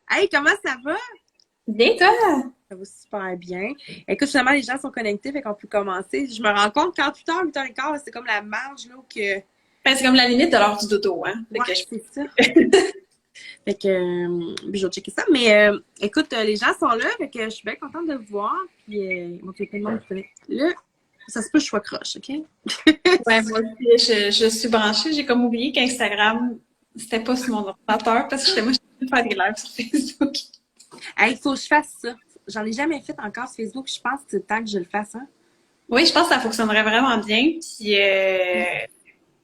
Hey, comment ça va? Bien, toi? Ça va super bien. Écoute, finalement, les gens sont connectés, fait qu'on peut commencer. Je me rends compte qu'en 8h, 8h15, c'est comme la marge, là, où que... Ben, c'est comme la limite de l'heure du dodo, hein? Fait Ouais, que c'est ça. Fait que, puis je vais checker ça. Mais, écoute, les gens sont là, fait que je suis bien contente de vous voir. Puis, moi, il y a plein de monde qui connaît. Là, ça se peut que je sois croche, OK? Ouais, moi aussi, je suis branchée. J'ai comme oublié qu'Instagram, c'était pas sur mon ordinateur parce que moi, je suis faire des lives sur Facebook. Hey, il faut que je fasse ça. J'en ai jamais fait encore sur Facebook. Je pense que c'est le temps que je le fasse, hein? Oui, je pense que ça fonctionnerait vraiment bien. Puis,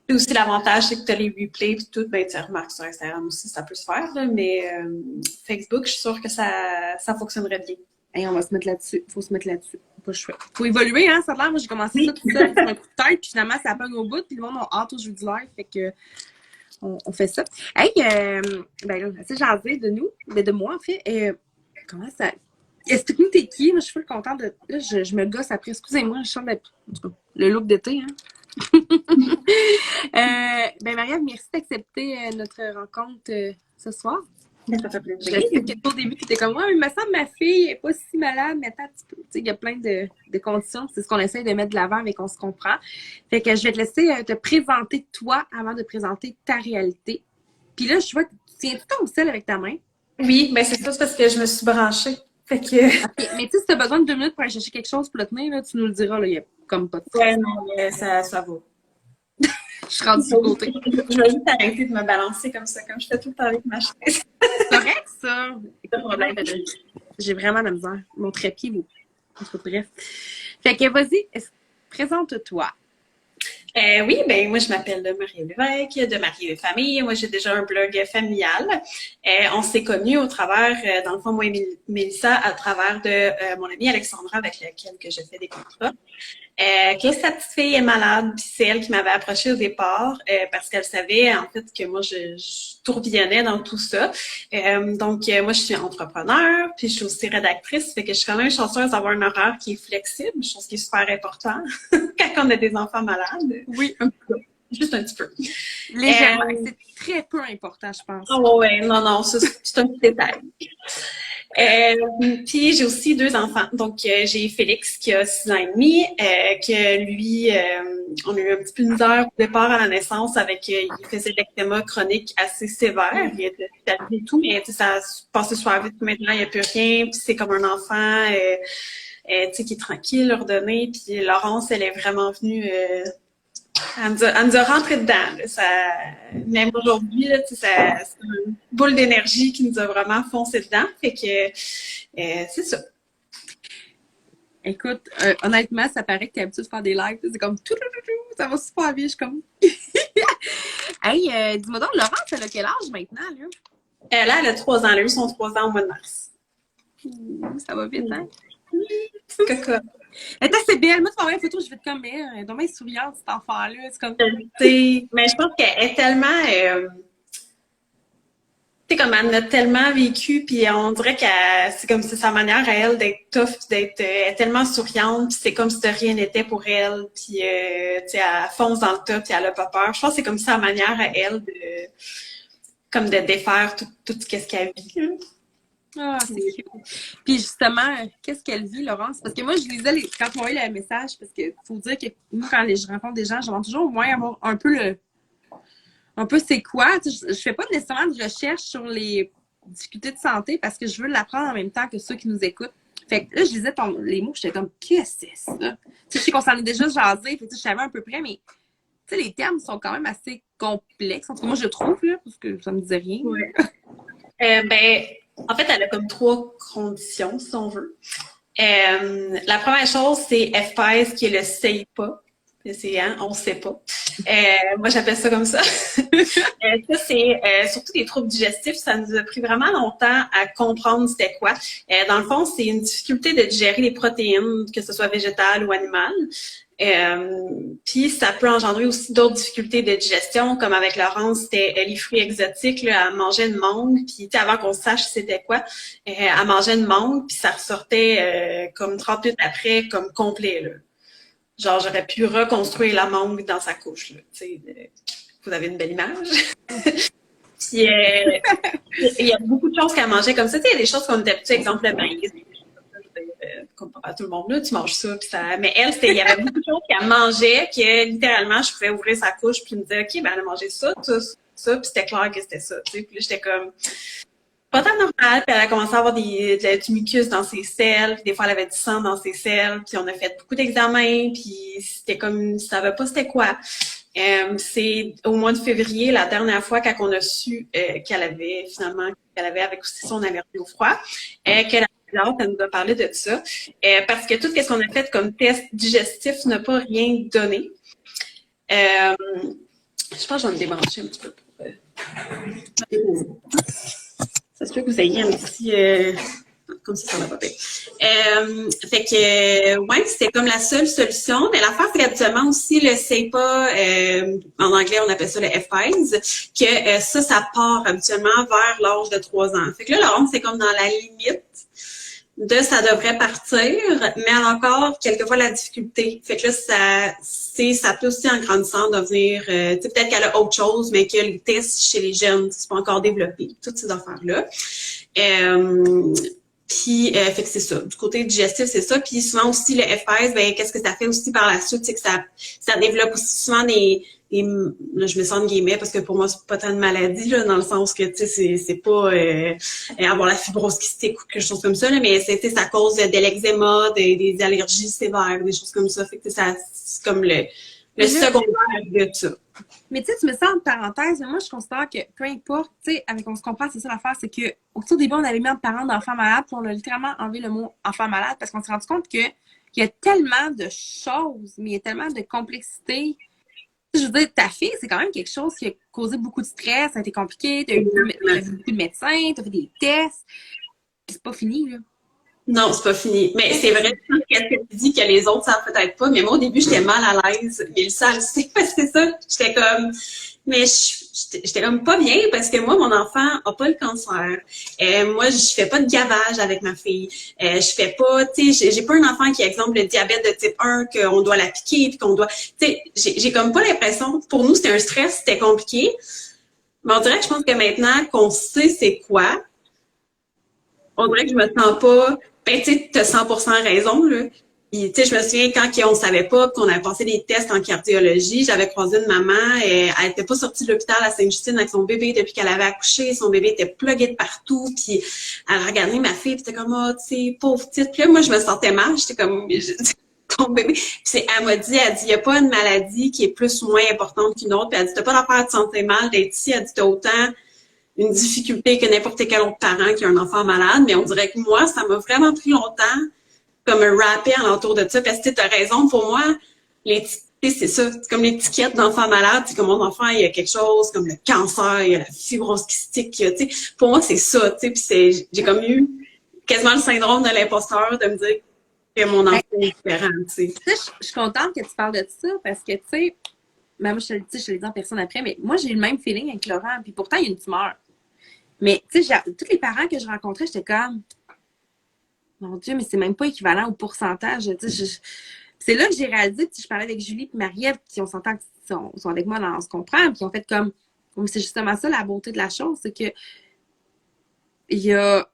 puis aussi, l'avantage, c'est que tu as les replays et tout. Ben, tu remarques sur Instagram aussi, ça peut se faire, là, mais Facebook, je suis sûre que ça fonctionnerait bien. Hey, on va se mettre là-dessus. Faut se mettre là-dessus. Pas le choix. Faut évoluer, hein, ça a l'air. Moi, j'ai commencé ça Oui. tout seul sur un coup de tête, puis finalement, ça pogne au bout, puis le monde a hâte au jeu du live, fait que on fait ça. Hey, ben là, c'est jasé de nous, de moi, en fait. Comment ça. Explique-nous t'es qui? Moi, je suis full contente de. Là, je me gosse après. Excusez-moi, je chante en tout cas, le look d'été, hein. Ben, Marie-Ève, merci d'accepter notre rencontre ce soir. Ça fait Je plaisir. sais que au début, tu étais comme, ouais, il me semble que ma fille n'est pas si malade, mais attends un petit peu. Tu sais, il y a plein de conditions. C'est ce qu'on essaie de mettre de l'avant, mais qu'on se comprend. Fait que je vais te laisser te présenter toi avant de présenter ta réalité. Puis là, je vois que tu tiens tout ton sel avec ta main. Oui, ben c'est ça, c'est parce que je me suis branchée. Fait que, OK. Mais tu sais, si tu as besoin de 2 minutes pour aller chercher quelque chose pour le tenir, là, tu nous le diras. Là, il n'y a comme pas de ouais, stress. non, mais ça va. Je suis rendue sur le côté. Je vais juste arrêter de me balancer comme ça, comme je fais tout le temps avec ma chaise. C'est correct, ça. Pas de Écoute, moi, problème. j'ai vraiment de la misère. Mon trépied, vous. En tout cas, bref. Fait que vas-y, présente-toi. Oui, ben moi je m'appelle Marie Lévesque de Marie et Famille. Moi j'ai déjà un blog familial. On s'est connus au travers, dans le fond, moi et Mélissa, à travers de mon amie Alexandra avec laquelle que je fais des contrats. Que sa petite fille est malade, puis c'est elle qui m'avait approchée au départ parce qu'elle savait en fait que moi je tourbillonnais dans tout ça. Moi je suis entrepreneur, puis je suis aussi rédactrice, fait que je suis quand même chanceuse d'avoir un horaire qui est flexible, chose qui est super important quand on a des enfants malades. Oui. Un peu, juste un petit peu. Légèrement. C'est très peu important, je pense. Oh ouais, non, non, ça, c'est un petit détail. Puis j'ai aussi deux enfants. Donc j'ai Félix qui a 6 ans et demi, que lui, on a eu un petit peu de misère au départ à la naissance avec, il faisait de l'eczéma chronique assez sévère, il était hospitalisé et tout, mais ça a passé super vite. Maintenant il n'y a plus rien, puis c'est comme un enfant, tu sais, qui est tranquille, ordonné. Puis Laurence, elle est vraiment venue. Elle nous a rentré dedans. Là. Même aujourd'hui, là, c'est une boule d'énergie qui nous a vraiment foncé dedans. Fait que c'est ça. Écoute, honnêtement, ça paraît que tu es habitué de faire des lives. C'est comme tout, ça va super bien. Je suis comme. Hey, dis-moi donc, Laurence, elle a quel âge maintenant, là? Là, elle a 3 ans. Elle a eu son 3 ans au mois de mars. Ça va vite, hein? Petite cocotte. Elle est assez belle. Moi, tu m'envoies une photo, je vais être comme elle. Elle est donc bien souriante, cet enfant-là. C'est comme. Mais je pense qu'elle est tellement. Tu sais, comme elle a tellement vécu, puis on dirait que c'est comme c'est sa manière à elle d'être tough, puis d'être elle est tellement souriante, puis c'est comme si de rien n'était pour elle, puis tu sais, elle fonce dans le tas, puis elle a pas peur. Je pense que c'est comme sa manière à elle de comme de défaire tout ce qu'elle vit. Ah, c'est cute. Puis justement, qu'est-ce qu'elle vit, Laurence? Parce que moi, je lisais quand tu m'envoyais le message, parce que faut dire que moi, quand je rencontre des gens, je demande toujours au moins avoir un peu c'est quoi. Tu sais, je fais pas nécessairement de recherche sur les difficultés de santé parce que je veux l'apprendre en même temps que ceux qui nous écoutent. Fait que là, je lisais les mots, j'étais comme, qu'est-ce que c'est ça? Tu sais, je sais qu'on s'en est déjà jasé, fait que je savais un peu près, mais tu sais, les termes sont quand même assez complexes. En tout cas, moi, je trouve, là, parce que ça me disait rien. Ouais. En fait, elle a comme 3 conditions, si on veut. La première chose, c'est FPS, qui est le sait pas. C'est, hein, on sait pas. Moi, j'appelle ça comme ça. Ça, c'est surtout des troubles digestifs. Ça nous a pris vraiment longtemps à comprendre c'était quoi. Dans le fond, c'est une difficulté de digérer les protéines, que ce soit végétales ou animales. Puis ça peut engendrer aussi d'autres difficultés de digestion, comme avec Laurence, c'était les fruits exotiques, là, elle mangeait une mangue, puis avant qu'on sache c'était quoi, elle mangeait une mangue, puis ça ressortait comme 30 minutes après, comme complet, là. Genre, j'aurais pu reconstruire la mangue dans sa couche, là. Tu sais, vous avez une belle image. Puis, il y a beaucoup de choses qu'elle mangeait comme ça. Tu sais, il y a des choses qu'on était habitués, exemple, le maïs. Comme à tout le monde, là, tu manges ça, puis ça. Mais elle, il y avait beaucoup de choses qu'elle mangeait, que littéralement, je pouvais ouvrir sa couche, puis me dire, OK, ben, elle a mangé ça, ça, puis c'était clair que c'était ça, tu sais. Puis là, j'étais comme, pas tant normal, puis elle a commencé à avoir du mucus dans ses selles, puis des fois, elle avait du sang dans ses selles, puis on a fait beaucoup d'examens, puis c'était comme, je savais pas c'était quoi. C'est au mois de février, la dernière fois, quand on a su qu'elle avait avec aussi son allergie au froid, qu'elle elle nous a parlé de ça, parce que tout ce qu'on a fait comme test digestif n'a pas rien donné. Je pense que je vais me débrancher un petit peu. Ça se peut que vous ayez un petit... comme ça va pas bien. Fait que, ouais, c'était comme la seule solution. Mais l'affaire, c'est qu'habituellement aussi, le CEPA, en anglais, on appelle ça le FIES, que ça part habituellement vers l'âge de 3 ans. Fait que là, Laurent, c'est comme dans la limite de ça devrait partir, mais elle a encore quelquefois la difficulté. Fait que là, ça peut aussi en grandissant devenir, tu sais, peut-être qu'elle a autre chose, mais que les tests chez les jeunes, c'est pas encore développé, toutes ces affaires-là. Puis, fait que c'est ça. Du côté digestif, c'est ça. Puis souvent aussi, le FS, ben qu'est-ce que ça fait aussi par la suite, c'est que ça développe aussi souvent là, je me sens de guillemets parce que pour moi, c'est pas tant de maladie, là, dans le sens que, tu sais, c'est pas avoir la fibrose kystique ou quelque chose comme ça, là, mais c'est à cause de l'eczéma, des allergies sévères, des choses comme ça. Fait que ça, c'est comme le secondaire de ça. Mais tu sais, tu me sens en parenthèse, mais moi, je considère que peu importe, tu sais, avec on se comprend, c'est ça l'affaire, c'est que au tout début, on avait mis en parent d'enfant malade, puis on a littéralement enlevé le mot enfant malade parce qu'on s'est rendu compte qu'il y a tellement de choses, mais il y a tellement de complexité. Je veux dire, ta fille, c'est quand même quelque chose qui a causé beaucoup de stress, ça a été compliqué, t'as vu beaucoup de médecins, t'as fait des tests, puis c'est pas fini, là. Non, c'est pas fini. Mais c'est vrai, qu'est-ce que tu dis que les autres savent peut-être pas, mais moi, au début, j'étais mal à l'aise. Mais ça, c'est parce que c'est ça. J'étais comme, mais j'étais comme pas bien parce que moi, mon enfant a pas le cancer. Moi, je fais pas de gavage avec ma fille. Je fais pas, tu sais, j'ai pas un enfant qui a, exemple, le diabète de type 1, qu'on doit la piquer, puis qu'on doit, tu sais, j'ai comme pas l'impression, pour nous, c'était un stress, c'était compliqué. Mais on dirait que je pense que maintenant qu'on sait c'est quoi, on dirait que je me sens pas. Ben, tu sais, t'as 100% raison, là. Puis, tu sais, je me souviens quand on savait pas, qu'on avait passé des tests en cardiologie, j'avais croisé une maman, et elle était pas sortie de l'hôpital à Sainte-Justine avec son bébé depuis qu'elle avait accouché. Son bébé était plugué de partout, puis elle regardait ma fille, puis c'était comme, oh, tu sais, pauvre petite. Puis là, moi, je me sentais mal. J'étais comme, ton bébé. Puis elle m'a dit, il y a pas une maladie qui est plus ou moins importante qu'une autre. Puis elle dit, t'as pas d'affaire de te sentir mal d'être ici. Elle dit, t'as autant une difficulté que n'importe quel autre parent qui a un enfant malade, mais on dirait que moi, ça m'a vraiment pris longtemps comme me rapper alentour de ça, parce que tu as raison, pour moi, c'est ça, c'est comme l'étiquette d'enfant malade, c'est comme mon enfant, il y a quelque chose comme le cancer, il y a la fibrose kystique, tu sais, pour moi, c'est ça, tu sais, puis j'ai comme eu quasiment le syndrome de l'imposteur de me dire que mon enfant est différent, tu sais. Je suis contente que tu parles de ça, parce que, tu sais, moi, je te le dis en personne après, mais moi, j'ai eu le même feeling avec Laurent, puis pourtant, il y a une tumeur. Mais, tu sais, tous les parents que je rencontrais, j'étais comme, mon Dieu, mais c'est même pas équivalent au pourcentage. C'est là que j'ai réalisé, puis je parlais avec Julie et Marie-Ève, qui on s'entend qu'ils sont avec moi dans On se comprend, puis on fait comme, c'est justement ça la beauté de la chose, c'est que il y a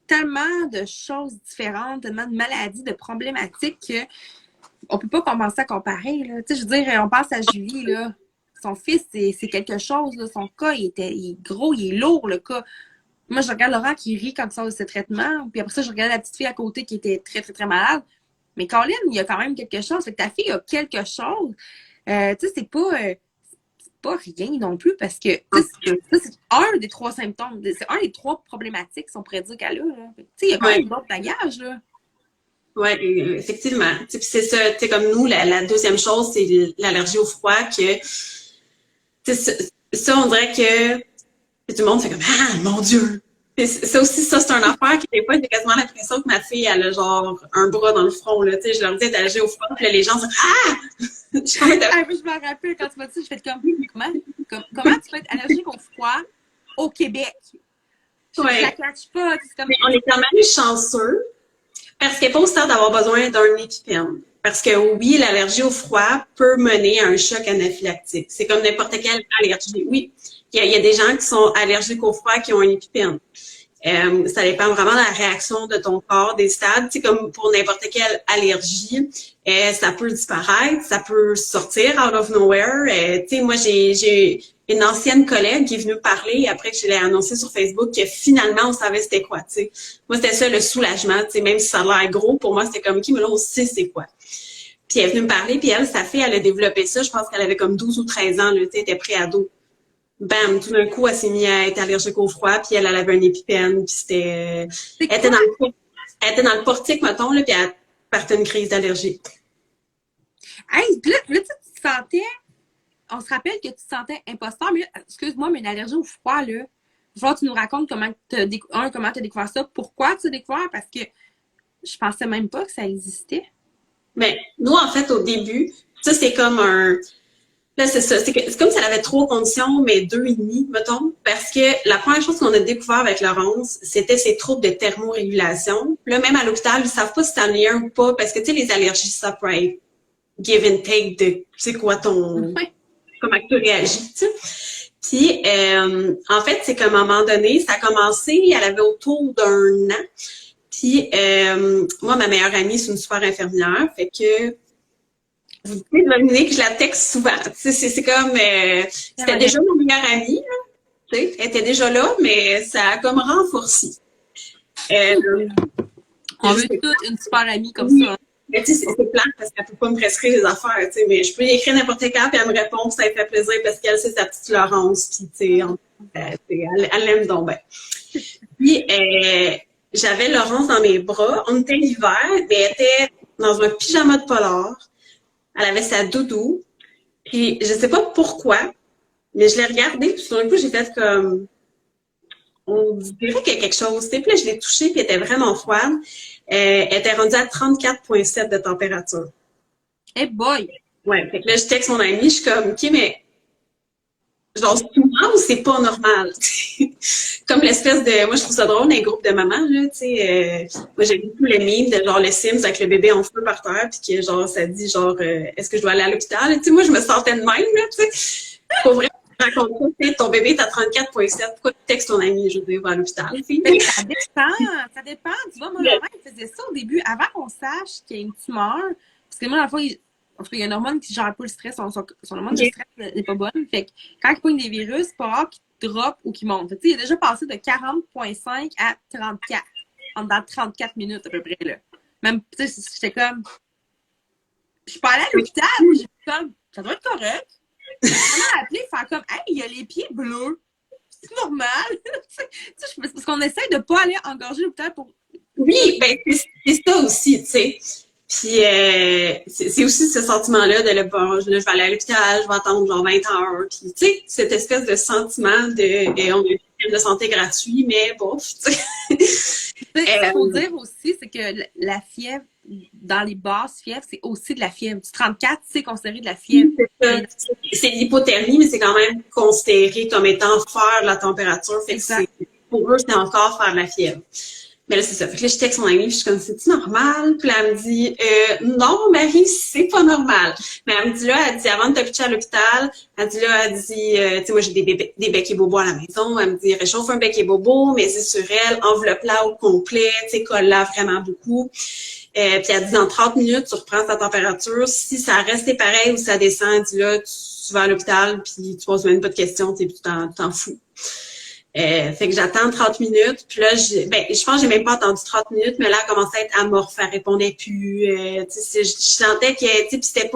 tellement de choses différentes, tellement de maladies, de problématiques que on peut pas commencer à comparer, là. Tu sais, je veux dire, on pense à Julie, là. Son fils, c'est quelque chose, là. Son cas, il est gros, il est lourd, le cas. Moi, je regarde Laurent qui rit quand il sort de ses traitements. Puis après ça, je regarde la petite fille à côté qui était très, très, très malade. Mais Colin, il y a quand même quelque chose. Fait que ta fille a quelque chose. Tu sais, c'est pas rien non plus parce que ça, c'est un des 3 symptômes. C'est un des 3 problématiques, si on pourrait dire qu'elle a. Tu sais, il y a quand même d'autres bagages, là. Oui, effectivement. Puis c'est ça, tu sais, comme nous, la deuxième chose, c'est l'allergie au froid que, ça, on dirait que tout le monde fait comme, ah, mon Dieu! C'est aussi ça, c'est une affaire qui, des fois, j'ai quasiment l'impression que ma fille, elle a genre un bras dans le front, là, tu sais, je leur dis d'être allergique au froid, puis là, les gens sont, ah! Je me rappelle quand tu m'as dit, je fais comme, comment tu peux être allergique au froid au Québec? Je la catch pas. Comme... Mais on est quand même chanceux, parce qu'il n'est pas aussi tard d'avoir besoin d'un EpiPen. Parce que oui, l'allergie au froid peut mener à un choc anaphylactique. C'est comme n'importe quelle allergie. Oui. Il y a des gens qui sont allergiques au froid qui ont une épipène. Ça dépend vraiment de la réaction de ton corps, des stades. Tu sais, comme pour n'importe quelle allergie, ça peut disparaître, ça peut sortir out of nowhere. Tu sais, moi, j'ai une ancienne collègue qui est venue me parler après que je l'ai annoncé sur Facebook que finalement, on savait c'était quoi, tu sais. Moi, c'était ça, le soulagement, tu sais, même si ça a l'air gros, pour moi, c'était comme, OK, mais là, on sait c'est quoi. Puis elle est venue me parler, puis elle, sa fille, elle a développé ça, je pense qu'elle avait comme 12 ou 13 ans, là, tu sais, elle était pré-ado. Bam, tout d'un coup, elle s'est mise à être allergique au froid, puis elle avait un épipène, puis c'était... Elle était dans le portique, mettons, là, puis elle partait une crise d'allergie. Hey, là, tu te sentais... On se rappelle que tu te sentais imposteur, mais là, excuse-moi, mais une allergie au froid, là, il faut que tu nous racontes comment tu as découvert ça, pourquoi tu as découvert, parce que je pensais même pas que ça existait. Mais nous, en fait, au début, ça, c'est comme un... Là, c'est ça. C'est comme si elle avait 3 conditions, mais 2,5, mettons. Parce que la première chose qu'on a découvert avec Laurence, c'était ses troubles de thermorégulation. Là, même à l'hôpital, ils savent pas si t'en as un ou pas, parce que, tu sais, les allergies, ça peut être give and take de, c'est quoi ton... Ouais. Comment tu réagis, tu sais. Puis, en fait, c'est qu'à un moment donné, ça a commencé, elle avait autour d'1 an. Puis, moi, ma meilleure amie, c'est une super infirmière. Fait que, vous pouvez deviner que je la texte souvent. C'est comme, c'était déjà mon meilleure amie, là. Tu sais, elle était déjà là, mais ça a comme renforcé. On veut toute une super amie comme ça. Mais tu sais, c'est plate parce qu'elle peut pas me prescrire les affaires, tu sais, mais je peux y écrire n'importe quand, puis elle me répond, ça lui fait plaisir parce qu'elle, c'est sa petite Laurence, puis tu sais, elle l'aime donc bien. Puis, j'avais Laurence dans mes bras, on était l'hiver, mais elle était dans un pyjama de polar, elle avait sa doudou, puis je sais pas pourquoi, mais je l'ai regardée, puis tout d'un coup, j'ai fait comme... On dirait qu'il y a quelque chose. Puis là, je l'ai touchée, puis elle était vraiment froide. Elle était rendue à 34,7 de température. Hey boy! Ouais, fait que là, je texte mon amie, je suis comme, OK, mais genre, c'est normal ou c'est pas normal? Comme l'espèce de... Moi, je trouve ça drôle, les groupes de mamans, là, tu sais. Moi, j'ai beaucoup le meme de genre le Sims avec le bébé en feu par terre, puis que genre, ça dit genre, est-ce que je dois aller à l'hôpital? Tu sais, moi, je me sentais de même, là, tu sais. Pour vrai, raconte pas, ton bébé est à 34,7, pourquoi tu textes ton ami, je veux dire, à l'hôpital? Ça dépend. Tu vois, moi, ma mère, elle faisait ça au début, avant qu'on sache qu'il y a une tumeur. Parce que moi, dans le fond, en tout cas, il y a une hormone qui gère pas le stress, son hormone de stress n'est pas bonne. Fait que quand il pogne des virus, c'est pas rare qu'il drop ou qu'il monte. Fait que, il est déjà passé de 40,5 à 34. En dans 34 minutes, à peu près, là. Même, tu sais, j'étais comme... Je suis pas allée à l'hôpital, j'étais comme, ça doit être correct. Comment appeler, faire comme, hey, il y a les pieds bleus. C'est normal. Parce qu'on essaie de pas aller engorger l'hôpital pour. Oui, ben, c'est ça aussi, tu sais. Puis, c'est aussi ce sentiment-là de, bon, je vais aller à l'hôpital, je vais attendre genre 20 heures. Puis, tu sais, cette espèce de sentiment de, on a un système de santé gratuit, mais bof, tu sais. Ce qu'il faut dire aussi, c'est que la fièvre, dans les basses fièvres, c'est aussi de la fièvre. Du 34, c'est considéré de la fièvre. C'est l'hypothermie, mais c'est quand même considéré comme étant faire de la température. Fait que pour eux, c'est encore faire de la fièvre. Mais là, c'est ça. Fait que là, je texte mon amie, je suis comme, c'est-tu normal? Puis là, elle me dit, non, Marie, c'est pas normal. Mais elle me dit là, elle dit, avant de te pitcher à l'hôpital, elle dit là, elle dit, tu sais, moi, j'ai des becs et bobos à la maison. Elle me dit, réchauffe un bec et bobo, mets-y sur elle, enveloppe-la au complet, tu sais, colle-la vraiment beaucoup. Puis elle dit, dans 30 minutes, tu reprends ta température. Si ça a resté pareil ou ça descend, elle dit là, tu vas à l'hôpital, puis tu poses même pas de questions, tu t'en fous. Fait que j'attends 30 minutes, puis là, je pense que j'ai même pas attendu 30 minutes, mais là, elle commençait à être amorphe, elle répondait plus. Je sentais que, tu sais, puis c'était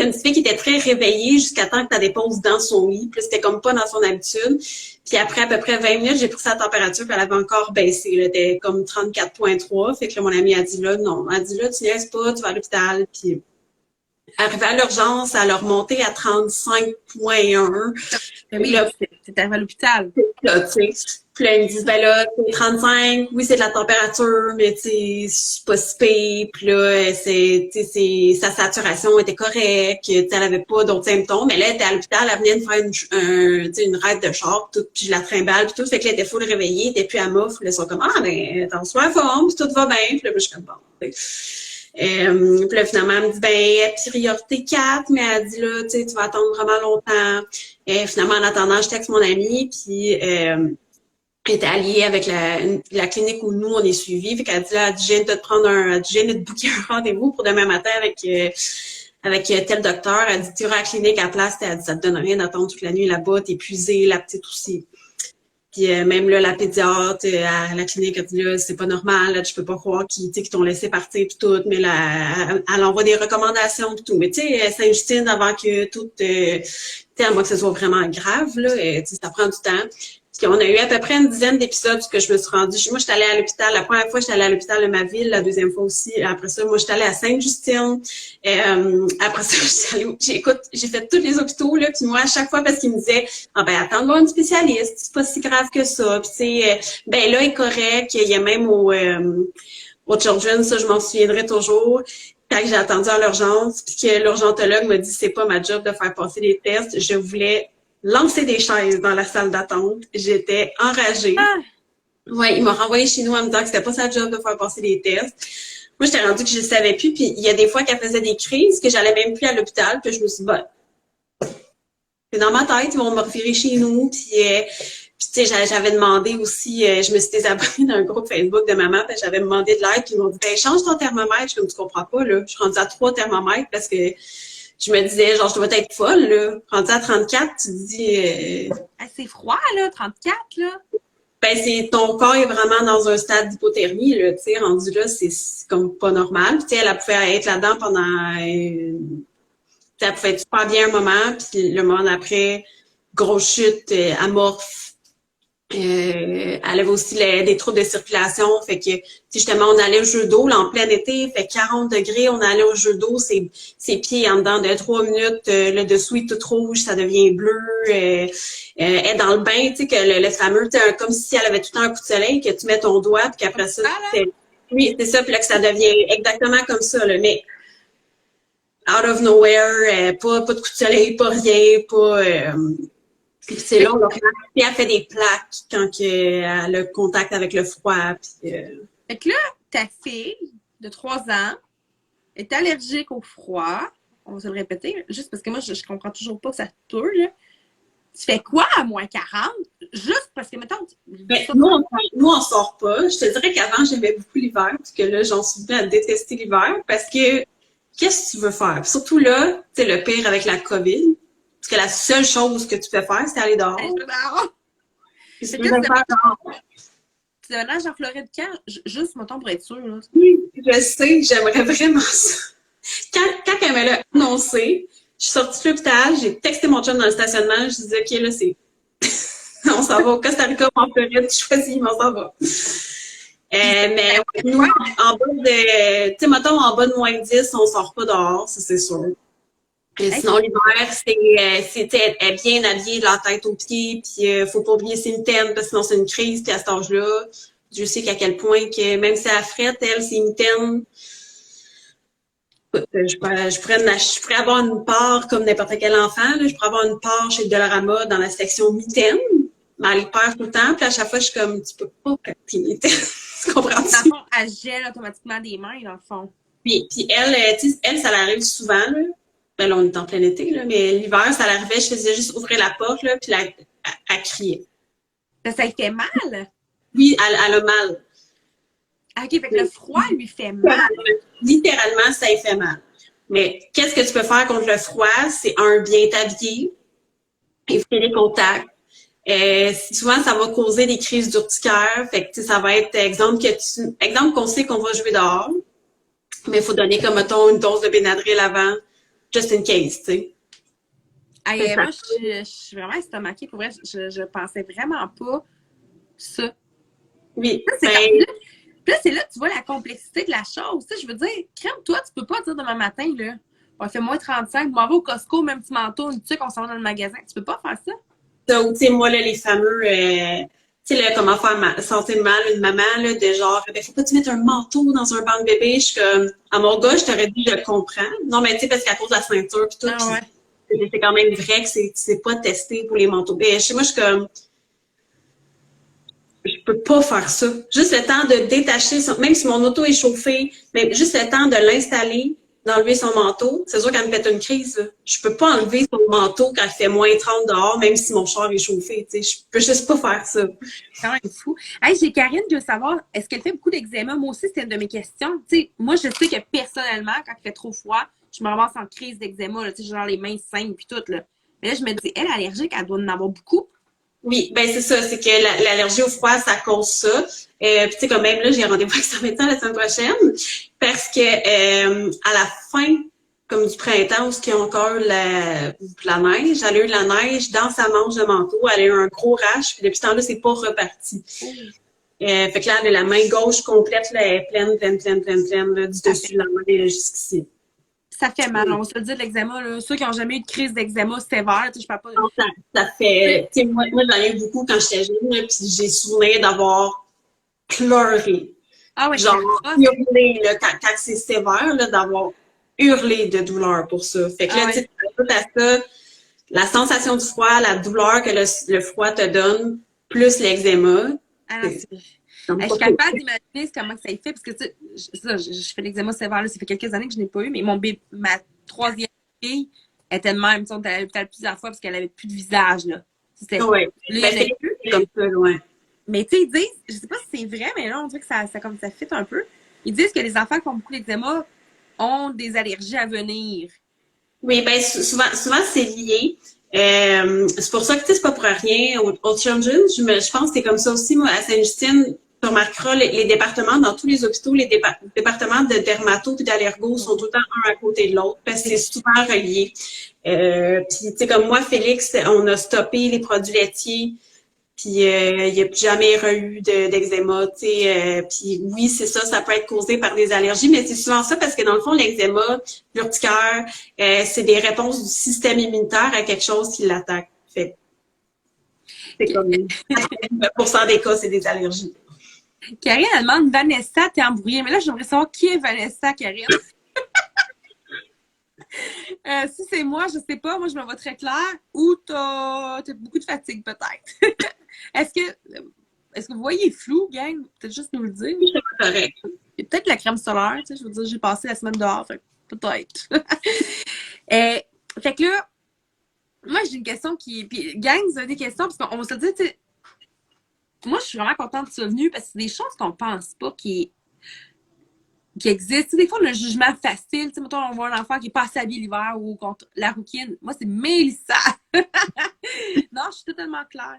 une petite fille qui était très réveillée jusqu'à temps que tu déposes dans son lit, puis c'était comme pas dans son habitude. Puis après à peu près 20 minutes, j'ai pris sa température, puis elle avait encore baissé, là, elle était comme 34,3. Fait que là, mon amie a dit là, non, elle a dit là, tu niaises pas, tu vas à l'hôpital, puis arrivé à l'urgence, elle a remonté à 35,1. Oui, c'était à l'hôpital. Là, tu sais. Puis là, ils me disent, ben là, c'est 35, oui, c'est de la température, mais tu sais, c'est pas si pire. Puis là, sa saturation était correcte, tu sais, elle avait pas d'autres symptômes. Mais là, elle était à l'hôpital, elle venait de faire une raide de char, tout, puis je la trimballe, puis tout. Fait que là, elle était full réveillée, elle était plus à mouf. Là, ils sont comme, ah, ben, t'es en soin forme, puis tout va bien. Puis là, je suis comme, bon. Puis là, finalement, elle me dit, ben, priorité 4, mais elle dit, là, tu sais, tu vas attendre vraiment longtemps. Finalement, en attendant, je texte mon amie, puis elle était alliée avec la clinique où nous, on est suivis. Fait qu'elle dit, là, elle dit, je viens de te prendre elle dit, je viens de te booker un rendez-vous pour demain matin avec tel docteur. Elle dit, tu iras à la clinique à la place. Elle dit, ça te donne rien d'attendre toute la nuit là-bas, t'es épuisée, la petite aussi. Puis même là, la pédiatre à la clinique, elle dit là, c'est pas normal, là, je peux pas croire qu'ils t'ont laissé partir puis tout, mais là, elle envoie des recommandations puis tout. Mais tu sais, Sainte-Justine, avant que tout, tu sais, à moins que ce soit vraiment grave, là, tu sais, ça prend du temps. Puis on a eu à peu près une dizaine d'épisodes que je me suis rendue. Moi, j'étais allée à l'hôpital. La première fois, j'étais allée à l'hôpital de ma ville. La deuxième fois aussi. Après ça, moi, j'étais allée à Sainte-Justine. Après ça, j'ai fait tous les hôpitaux, là. Puis moi, à chaque fois, parce qu'ils me disaient, ah ben, attends de voir une spécialiste. C'est pas si grave que ça. Puis tu sais, ben là, il est correct. Il y a même au Children's, ça, je m'en souviendrai toujours. Quand j'ai attendu à l'urgence, puis que l'urgentologue m'a dit, c'est pas ma job de faire passer les tests. Je voulais lancer des chaises dans la salle d'attente. J'étais enragée. Ah. Ouais, il m'a renvoyé chez nous en me disant que c'était pas sa job de faire passer des tests. Moi, j'étais rendue que je le savais plus. Puis il y a des fois qu'elle faisait des crises, que j'allais même plus à l'hôpital. Puis je me suis dit, bon, c'est dans ma tête, ils vont me revirer chez nous. Puis tu sais, j'avais demandé aussi, je me suis désabonnée d'un groupe Facebook de maman, puis j'avais demandé de l'aide. Puis ils m'ont dit, ben, change ton thermomètre. Je suis comme, tu comprends pas, là. Je suis rendue à 3 thermomètres parce que je me disais, genre, je dois être folle, là. Rendu à 34, tu te dis... c'est froid, là, 34, là. Ben, ton corps est vraiment dans un stade d'hypothermie, là, tu sais, rendu là, c'est comme pas normal. Puis, tu sais, elle pouvait être là-dedans pendant... elle pouvait être super bien un moment, puis le moment d'après, grosse chute, amorphe. Elle avait aussi des troubles de circulation, fait que justement on allait au jeu d'eau là, en plein été, fait 40 degrés, on allait au jeu d'eau, ses pieds en dedans de 3 minutes, le dessous est tout rouge, ça devient bleu, elle est dans le bain, tu sais que le fameux, comme si elle avait tout le temps un coup de soleil, que tu mets ton doigt, puis qu'après ça, oui, c'est ça, puis là que ça devient exactement comme ça, là, mais out of nowhere, pas de coup de soleil, pas rien, pas puis c'est là, puis elle fait des plaques quand elle a le contact avec le froid. Puis, Fait que là, ta fille de 3 ans est allergique au froid. On va se le répéter, juste parce que moi, je comprends toujours pas que ça te tourne. Là. Tu fais quoi à moins 40? Juste parce que, mettons... Ben, nous, on sort pas. Je te dirais qu'avant, j'aimais beaucoup l'hiver, parce que là, j'en suis venue à détester l'hiver, parce que qu'est-ce que tu veux faire? Puis surtout là, tu sais, le pire avec la COVID, parce que la seule chose que tu peux faire, c'est aller dehors. Tu déménages en Floride quand? Juste, mettons, pour être sûre. Là. Oui, je sais, j'aimerais vraiment ça. Quand elle me l'a annoncé, je suis sortie de l'hôpital, j'ai texté mon chum dans le stationnement, je disais, OK, là, c'est... on s'en va au Costa Rica, en Floride, je choisis, mais on s'en va. Mais nous, en bas de... Tu sais, mettons, en bas de moins 10, on sort pas dehors, ça, c'est sûr. Sinon, l'hiver, c'est être bien habillée de la tête aux pieds, puis faut pas oublier ses mitaines, parce que sinon c'est une crise, puis à cet âge-là, Dieu sait qu'à quel point que même si elle frette, elle, ses mitaines, je pourrais avoir une part comme n'importe quel enfant, là, je pourrais avoir une part chez Dollarama dans la section mitaines, mais elle les perd tout le temps, puis à chaque fois, je suis comme, tu peux pas perdre tes mitaines, tu comprends-tu? Dans le fond, elle gèle automatiquement des mains, dans le fond. Puis elle, ça l'arrive souvent, là. Ben là, on est en plein été, là, mais l'hiver, ça l'arrivait, je faisais juste ouvrir la porte, là, puis elle criait. Ça lui fait mal? Oui, elle a mal. OK, fait que le froid lui fait mal. Littéralement, ça lui fait mal. Mais qu'est-ce que tu peux faire contre le froid? C'est bien t'habiller, éviter les contacts. Souvent, ça va causer des crises d'urticaire. Fait que, ça va être, exemple qu'on sait qu'on va jouer dehors, mais il faut donner, comme, mettons, une dose de Benadryl avant. Just in case, tu sais. Moi, je suis vraiment estomaquée. Pour vrai, je pensais vraiment pas ça. Oui. Puis là, c'est là que tu vois la complexité de la chose. Tu sais, je veux dire, crème-toi, tu peux pas dire demain matin, là, on fait moins 35, m'en va au Costco, même petit manteau, une tuque, on s'en va dans le magasin. Tu peux pas faire ça? Donc, tu sais, moi, là, les fameux... tu sais, là, comment faire sentir mal une maman, là, de genre, ben, faut pas te mettre un manteau dans un banc de bébé. Je suis comme, à mon gars, je t'aurais dit, je le comprends. Non, mais tu sais, parce qu'à cause de la ceinture pis tout, c'est quand même vrai que c'est pas testé pour les manteaux. Ben, chez moi, je suis comme, je peux pas faire ça. Juste le temps de détacher, même si mon auto est chauffée, mais juste le temps de l'installer, d'enlever son manteau, c'est sûr qu'elle me pète une crise. Là. Je peux pas enlever son manteau quand il fait moins 30 dehors, même si mon char est chauffé. Tu sais, je peux juste pas faire ça. C'est quand même fou. Hey, j'ai Karine qui veut savoir, est-ce qu'elle fait beaucoup d'eczéma? Moi aussi, c'était une de mes questions. Tu sais, moi, je sais que personnellement, quand il fait trop froid, je me ramasse en crise d'eczéma, là, tu sais, genre les mains saignes puis tout, là. Mais là, je me dis, elle, allergique, elle doit en avoir beaucoup. Oui, ben c'est ça, c'est que l'allergie au froid, ça cause ça. Puis tu sais, comme même là, j'ai rendez-vous avec son médecin la semaine prochaine, parce que à la fin, comme du printemps, où il y a encore la neige, elle a eu de la neige dans sa manche de manteau, elle a eu un gros rash, puis depuis ce temps-là, c'est pas reparti. Fait que là, elle a la main gauche complète, là, elle est pleine, là, du dessus de la main jusqu'ici. Ça fait mal, on se le dit, l'eczéma, là. Ceux qui n'ont jamais eu de crise d'eczéma sévère, tu sais, je parle pas de... Non, ça fait, tu sais, moi j'en ai eu beaucoup quand j'étais jeune, là, puis j'ai souvenir d'avoir pleuré. Ah ouais, Genre, hurlé, là, quand c'est sévère, là, d'avoir hurlé de douleur pour ça. Fait que là, tu sais, tout à ça, la sensation du froid, la douleur que le froid te donne, plus l'eczéma. Ah, je suis capable d'imaginer comment ça y fait, parce que tu sais, je fais l'eczéma sévère, là, ça fait quelques années que je n'ai pas eu, mais ma troisième fille était de même, tu sais, on est allé à l'hôpital plusieurs fois parce qu'elle avait plus de visage, là. Ouais. Ben, c'est comme ça, ouais. Mais tu sais, ils disent, je sais pas si c'est vrai, mais là, on dirait que ça comme ça fit un peu. Ils disent que les enfants qui ont beaucoup d'eczéma ont des allergies à venir. Oui, ben souvent c'est lié. C'est pour ça que tu sais, c'est pas pour rien. Au Children's, je pense que c'est comme ça aussi, moi, à Sainte-Justine, tu remarqueras les départements, dans tous les hôpitaux, les départements de dermato et d'allergo sont tout le temps un à côté de l'autre, parce que c'est souvent relié. Puis, tu sais, comme moi, Félix, on a stoppé les produits laitiers, puis il n'y a plus jamais eu d'eczéma, tu sais. Puis oui, c'est ça, ça peut être causé par des allergies, mais c'est souvent ça parce que dans le fond, l'eczéma, l'urticaire, c'est des réponses du système immunitaire à quelque chose qui l'attaque. Fait c'est comme 9% des cas, c'est des allergies. Karine, elle demande Vanessa, t'es embrouillée. Mais là, j'aimerais savoir qui est Vanessa, Karine. Si c'est moi, je sais pas. Moi, je me vois très clair. Ou t'as beaucoup de fatigue, peut-être. Est-ce que vous voyez flou, gang? Peut-être juste nous le dire. C'est correct. Et peut-être la crème solaire, tu sais. Je veux dire, j'ai passé la semaine dehors. Fait peut-être. Fait que là, moi, j'ai une question qui... Puis, gang, vous avez des questions, parce qu'on se dit, tu sais... Moi, je suis vraiment contente que tu sois venue parce que c'est des choses qu'on pense pas qui existent. Tu sais, des fois, on a un jugement facile. Tu sais, mettons, on voit un enfant qui est pas assez habillé l'hiver ou contre la rouquine. Moi, c'est Mélissa. Non, je suis totalement claire. Un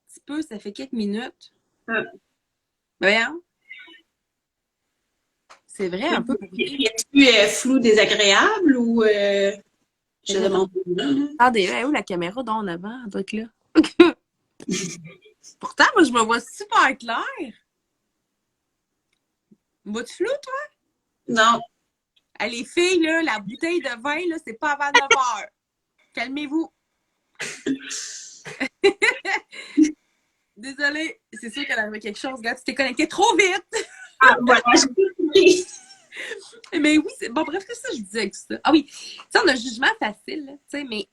petit peu, ça fait quelques minutes. Voyons. C'est vrai, un peu. Es-tu flou désagréable ou je demande. Regardez, elle est où la caméra d'en avant? Elle doit être là. Pourtant, moi, je me vois super clair. Vois-tu flou, toi? Non. Les filles, là, la bouteille de vin, là, c'est pas avant 9 heures. Calmez-vous. Désolée, c'est sûr qu'elle avait quelque chose. Regarde, tu t'es connecté trop vite. Ah, voilà, j'ai compris. Mais oui, c'est bon, bref, qu'est-ce que je disais avec tout ça? Ah oui, tu sais, on a un jugement facile, tu sais, mais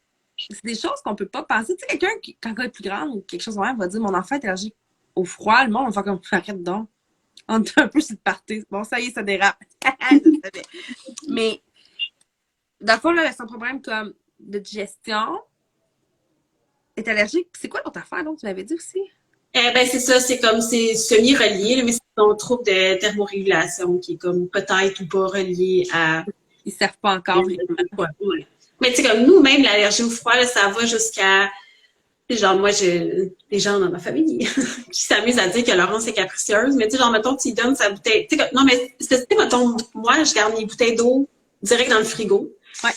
c'est des choses qu'on peut pas penser. Tu sais, quelqu'un qui, quand il est plus grand ou quelque chose de même, va dire mon enfant est allergique au froid, le monde va faire comme arrête donc. On est un peu sur le party. Bon, ça y est, ça dérape. Mais, dans le fond, là, son problème comme de digestion est allergique. C'est quoi l'autre affaire, donc, tu m'avais dit aussi? Ben, c'est ça, c'est comme, c'est semi-relié, mais c'est ton trouble de thermorégulation qui est comme peut-être ou pas relié à... Ils ne servent pas encore. Ouais. Mais tu sais, comme nous, même l'allergie au froid, là, ça va jusqu'à... Genre, moi, j'ai des gens dans ma famille qui s'amusent à dire que Laurence est capricieuse, mais tu sais, genre, mettons, tu lui donnes sa bouteille... Tu sais, non, mais, tu sais, mettons, moi, je garde mes bouteilles d'eau direct dans le frigo. Ouais.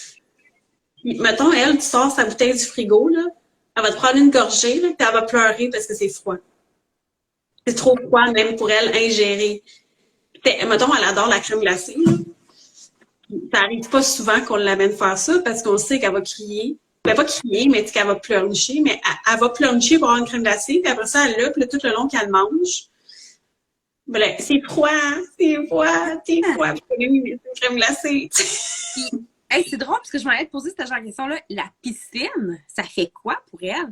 Puis, mettons, elle, tu sors sa bouteille du frigo, là, elle va te prendre une gorgée, là, puis elle va pleurer parce que c'est froid. C'est trop froid, même pour elle, ingérer. Mettons, elle adore la crème glacée, là. Ça arrive pas souvent qu'on l'amène faire ça parce qu'on sait qu'elle va crier. Ben, pas crier, mais qu'elle va pleurnicher, mais elle va pleurnicher pour avoir une crème glacée, puis après ça, elle l'a, puis là, tout le long qu'elle mange. Ben, c'est froid, t'es froid. Puis, une crème glacée. Hey, c'est drôle parce que je m'en allais te poser cette genre de question-là. La piscine, ça fait quoi pour elle?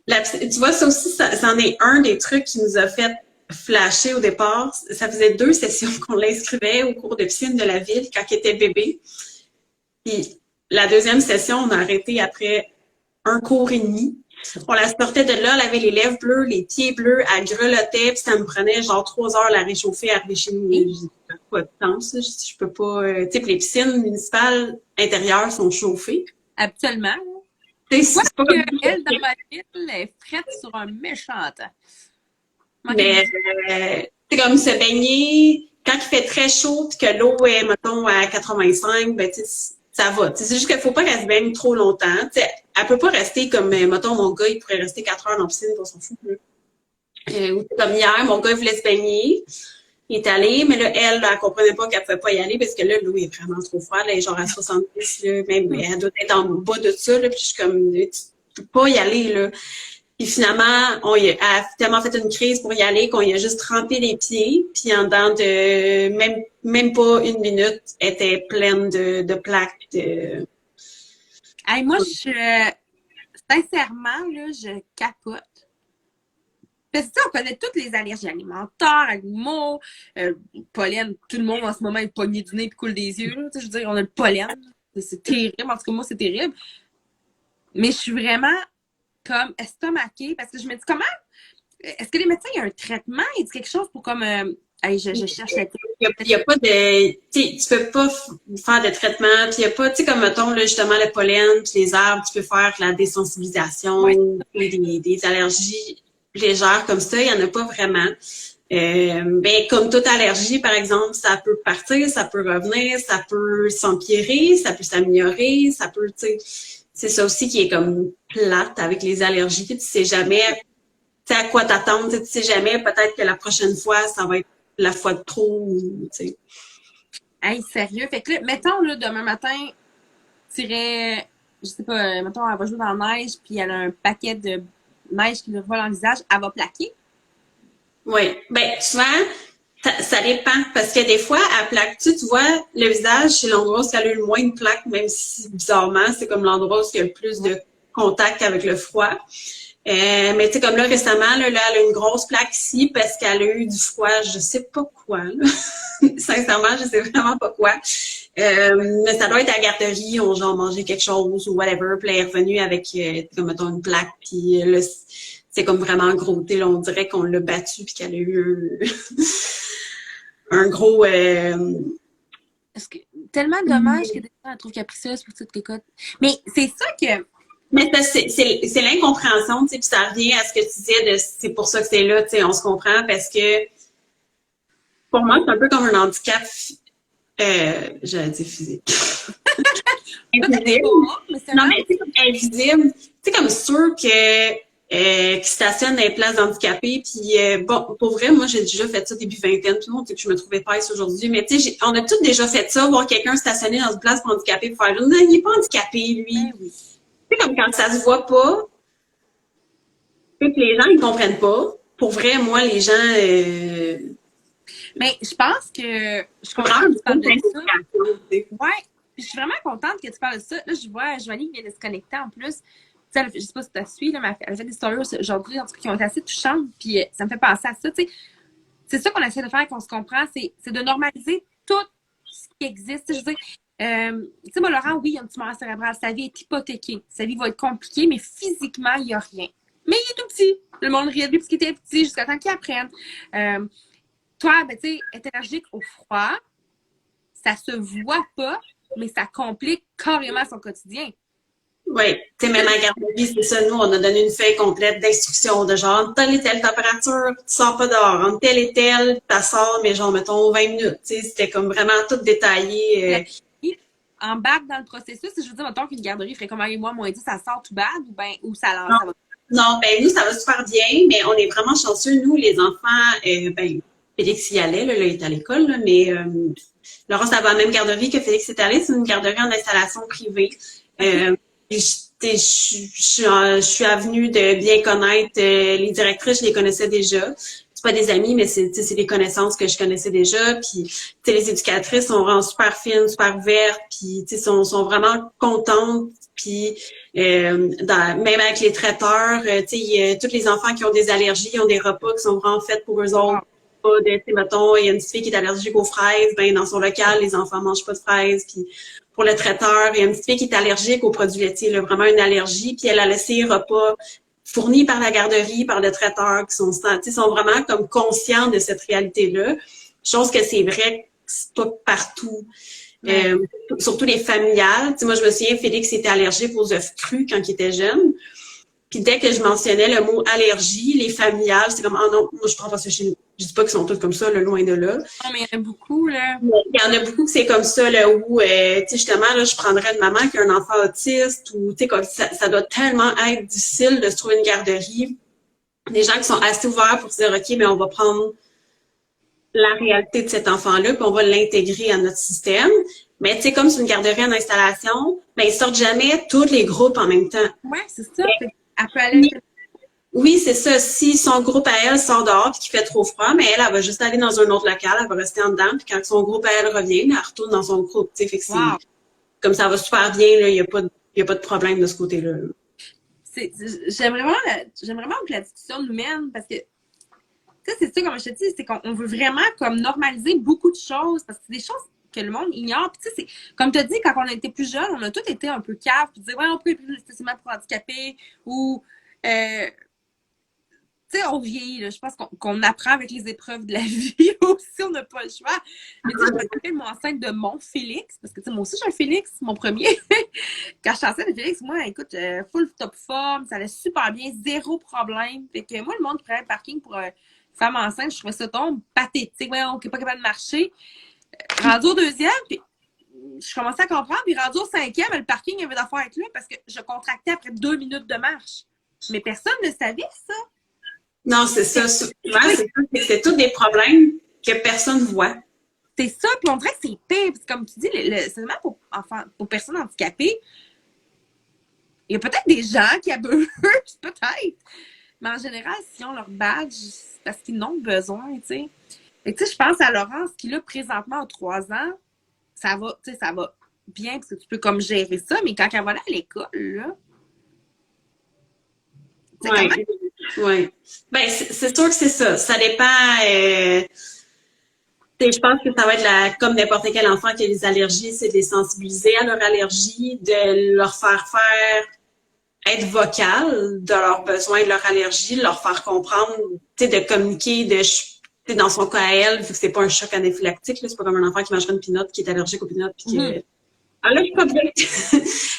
Tu vois, ça aussi, c'en est un des trucs qui nous a fait flasher au départ. Ça faisait 2 sessions qu'on l'inscrivait au cours de piscine de la ville quand il était bébé. Puis la deuxième session, on a arrêté après un cours et demi. On la sortait de là, elle avait les lèvres bleues, les pieds bleus, elle grelottait, puis ça me prenait genre 3 heures à la réchauffer, à arriver chez nous. J'ai pas de temps, ça. Je peux pas. Tu sais, les piscines municipales intérieures sont chauffées. Habituellement. C'est pas comme Elle, dans ma ville, elle est frette sur un méchant temps. Mais c'est comme se baigner quand il fait très chaud puis que l'eau est, mettons, à 85, ben, tu sais, ça va. T'sais, c'est juste qu'il faut pas qu'elle se baigne trop longtemps. T'sais, elle peut pas rester comme, mettons, mon gars, il pourrait rester 4 heures dans la piscine, on s'en fout. Ou comme hier, mon gars, il voulait se baigner. Il est allé, mais là, elle comprenait pas qu'elle pouvait pas y aller parce que là, l'eau est vraiment trop froide. Elle est genre à 70, là, même, elle doit être en bas de ça, là, puis je suis comme, tu peux pas y aller, là. Puis finalement, elle a tellement fait une crise pour y aller qu'on y a juste trempé les pieds. Puis en dedans de même pas 1 minute, elle était pleine de plaques. Hey, moi, sincèrement, là, je capote. Parce que on connaît toutes les allergies alimentaires, animaux, pollen. Tout le monde en ce moment est pogné du nez et coule des yeux. Là. Je veux dire, on a le pollen. C'est terrible. En tout cas, moi, c'est terrible. Mais je suis vraiment comme estomaquée parce que je me dis comment est-ce que les médecins il y a un traitement, ils disent quelque chose pour comme je cherche la il y a pas de tu peux pas faire de traitement, puis il y a pas tu sais comme mettons là justement le pollen, puis les herbes, tu peux faire de la désensibilisation, des allergies légères comme ça, il y en a pas vraiment. Ben comme toute allergie par exemple, ça peut partir, ça peut revenir, ça peut s'empirer, ça peut s'améliorer, ça peut tu sais c'est ça aussi qui est comme plate avec les allergies. Tu sais jamais à quoi t'attendre. Tu sais jamais, peut-être que la prochaine fois, ça va être la fois de trop. Tu sais. Hey, sérieux? Fait que là, mettons, là, demain matin, t'irais, je sais pas, mettons, elle va jouer dans la neige, puis elle a un paquet de neige qui lui revole dans le visage, elle va plaquer? Oui. Ben, souvent, ça dépend. Parce que des fois, elle plaque. Tu vois, le visage, c'est l'endroit où elle a le moins de plaques, même si, bizarrement, c'est comme l'endroit où il y a le plus de contact avec le froid. Mais tu sais, comme là, récemment, là, elle a une grosse plaque ici parce qu'elle a eu du froid. Je sais pas quoi, là. Sincèrement, je sais vraiment pas quoi. Mais ça doit être à la garderie, on genre mangé quelque chose ou whatever. Puis elle est revenue avec, comme mettons, une plaque. Puis là, c'est comme vraiment gros. Là, on dirait qu'on l'a battu puis qu'elle a eu un gros... Est-ce que tellement dommage que des gens la trouvent capricieuse pour toutes les cotes. Mais c'est ça que... Mais c'est l'incompréhension, tu sais, puis ça revient à ce que tu disais de c'est pour ça que c'est là, tu sais, on se comprend parce que pour moi, c'est un peu comme un handicap, j'allais dire physique. Invisible. Non, mais tu sais, invisible. Tu sais, comme sûr que qui stationnent dans les places d'handicapés, puis bon, pour vrai, moi, j'ai déjà fait ça début vingtaine, tout le monde sait que je me trouvais pas aujourd'hui, mais tu sais, on a tous déjà fait ça, voir quelqu'un stationner dans une place pour handicapé, pour faire, non, il est pas handicapé, lui. Oui. C'est comme quand ça se voit pas, que les gens ils comprennent pas. Pour vrai, moi, les gens. Mais je pense que je comprends que tu parles de ça. Ouais, je suis vraiment contente que tu parles de ça. Là, je vois Joanie qui vient de se connecter en plus. Tu sais, je sais pas si tu as suivi, là, mais elle a fait des stories aujourd'hui, en tout cas, qui ont été assez touchantes. Puis ça me fait penser à ça. Tu sais, c'est ça qu'on essaie de faire, qu'on se comprend. C'est de normaliser tout ce qui existe. Je veux dire, tu sais, moi, Laurent, oui, il y a un petit tumeur cérébral. Sa vie est hypothéquée. Sa vie va être compliquée, mais physiquement, il n'y a rien. Mais il est tout petit. Le monde rit de lui parce qu'il était petit jusqu'à temps qu'il apprenne. Toi, ben, tu sais, être allergique au froid, ça se voit pas, mais ça complique carrément son quotidien. Oui, tu sais, même à la garderie, c'est ça. Nous, on a donné une feuille complète d'instructions de genre, entre telle et telle température, tu sors pas dehors. Entre telle et telle, tu sors, mais genre, mettons, 20 minutes. Tu sais, c'était comme vraiment tout détaillé. Embarque dans le processus. Je veux dire, mettons qu'une garderie ferait comme un mois, moins 10, ça sort tout bad ou ça va? Non, ben nous, ça va super bien, mais on est vraiment chanceux. Nous, les enfants, ben, Félix y allait, là, il est à l'école, là, mais Laurence, ça va à la même garderie que Félix est allé. C'est une garderie en installation privée. Je suis avenue de bien connaître les directrices, je les connaissais déjà. pas des amis, mais c'est des connaissances que je connaissais déjà. Puis, tu sais, les éducatrices sont vraiment super fines, super ouvertes, puis, tu sais, sont vraiment contentes. Puis, même avec les traiteurs, tu sais, tous les enfants qui ont des allergies, ils ont des repas qui sont vraiment faits pour eux autres. Pas de, tu sais, mettons, il y a une petite fille qui est allergique aux fraises, ben dans son local, les enfants mangent pas de fraises. Puis, pour le traiteur, il y a une petite fille qui est allergique aux produits laitiers, là, vraiment une allergie. Puis, elle a laissé les repas fournis par la garderie, par le traiteur, qui sont vraiment comme conscients de cette réalité-là. Chose que c'est vrai, c'est pas partout. Surtout les familiales. Moi, je me souviens, Félix était allergique aux œufs crus quand il était jeune. Puis dès que je mentionnais le mot allergie, les familiales, c'est comme, ah non, moi, je prends pas ça chez nous. Je dis pas qu'ils sont tous comme ça, là, loin de là. Non, mais il y en a beaucoup, là. Il y en a beaucoup que c'est comme ça, là, où, tu sais, justement, là, je prendrais une maman qui a un enfant autiste, ou, tu sais, comme ça doit tellement être difficile de se trouver une garderie. Des gens qui sont assez ouverts pour se dire, OK, mais on va prendre la réalité de cet enfant-là, puis on va l'intégrer à notre système. Mais, tu sais, comme c'est une garderie en installation, ben, ils sortent jamais tous les groupes en même temps. Ouais, c'est ça. Elle peut aller... Oui, c'est ça. Si son groupe à elle sort dehors puis qu'il fait trop froid, mais elle va juste aller dans un autre local, elle va rester en dedans, puis quand son groupe à elle revient, elle retourne dans son groupe. Tu sais, fait que c'est comme ça va super bien, là, il y a pas de problème de ce côté-là. J'aime vraiment que la discussion nous mène parce que, tu sais, c'est ça, comme je te dis, c'est qu'on veut vraiment comme normaliser beaucoup de choses parce que c'est des choses que le monde ignore. Puis, tu sais, c'est comme tu as dit, quand on était plus jeunes, on a tous été un peu caves, puis dire, ouais, on peut être plus spécialement pour handicapés ou, tu sais, on vieillit, là. Je pense qu'on apprend avec les épreuves de la vie aussi, on n'a pas le choix. Mais tu sais, je me rappelle, moi, enceinte de mon Félix, parce que, tu sais, moi aussi, j'ai un Félix, mon premier. Quand je suis enceinte de Félix, moi, écoute, full top forme, ça allait super bien, zéro problème. Fait que moi, le monde qui prenait le parking pour femme enceinte, je trouvais ça tombe pathétique. Ouais, on n'est pas capable de marcher. Rendu au deuxième, puis je commençais à comprendre, puis rendu au cinquième, le parking avait d'affaires avec lui parce que je contractais après 2 minutes de marche. Mais personne ne savait ça. Non, c'est ça. Souvent, c'est tous des problèmes que personne voit. C'est ça, puis on dirait que c'est pire. Puis comme tu dis, c'est seulement pour personnes handicapées. Il y a peut-être des gens qui abusent, peut-être. Mais en général, s'ils ont leur badge, c'est parce qu'ils en ont besoin, tu sais. Et tu sais, je pense à Laurence qui, là, présentement, à 3 ans, ça va bien, parce que tu peux comme gérer ça, mais quand elle va aller à l'école, là... Oui. Ouais. Ben, c'est sûr que c'est ça. Ça dépend. Je pense que ça va être comme n'importe quel enfant qui a des allergies, c'est de les sensibiliser à leur allergie, de leur faire être vocal de leurs besoins, de leur allergie, de leur faire comprendre, tu sais, de communiquer, dans son cas à elle, vu que c'est pas un choc anaphylactique, là, c'est pas comme un enfant qui mangerait une peanut qui est allergique aux peanuts puis que ah là, je suis pas bien.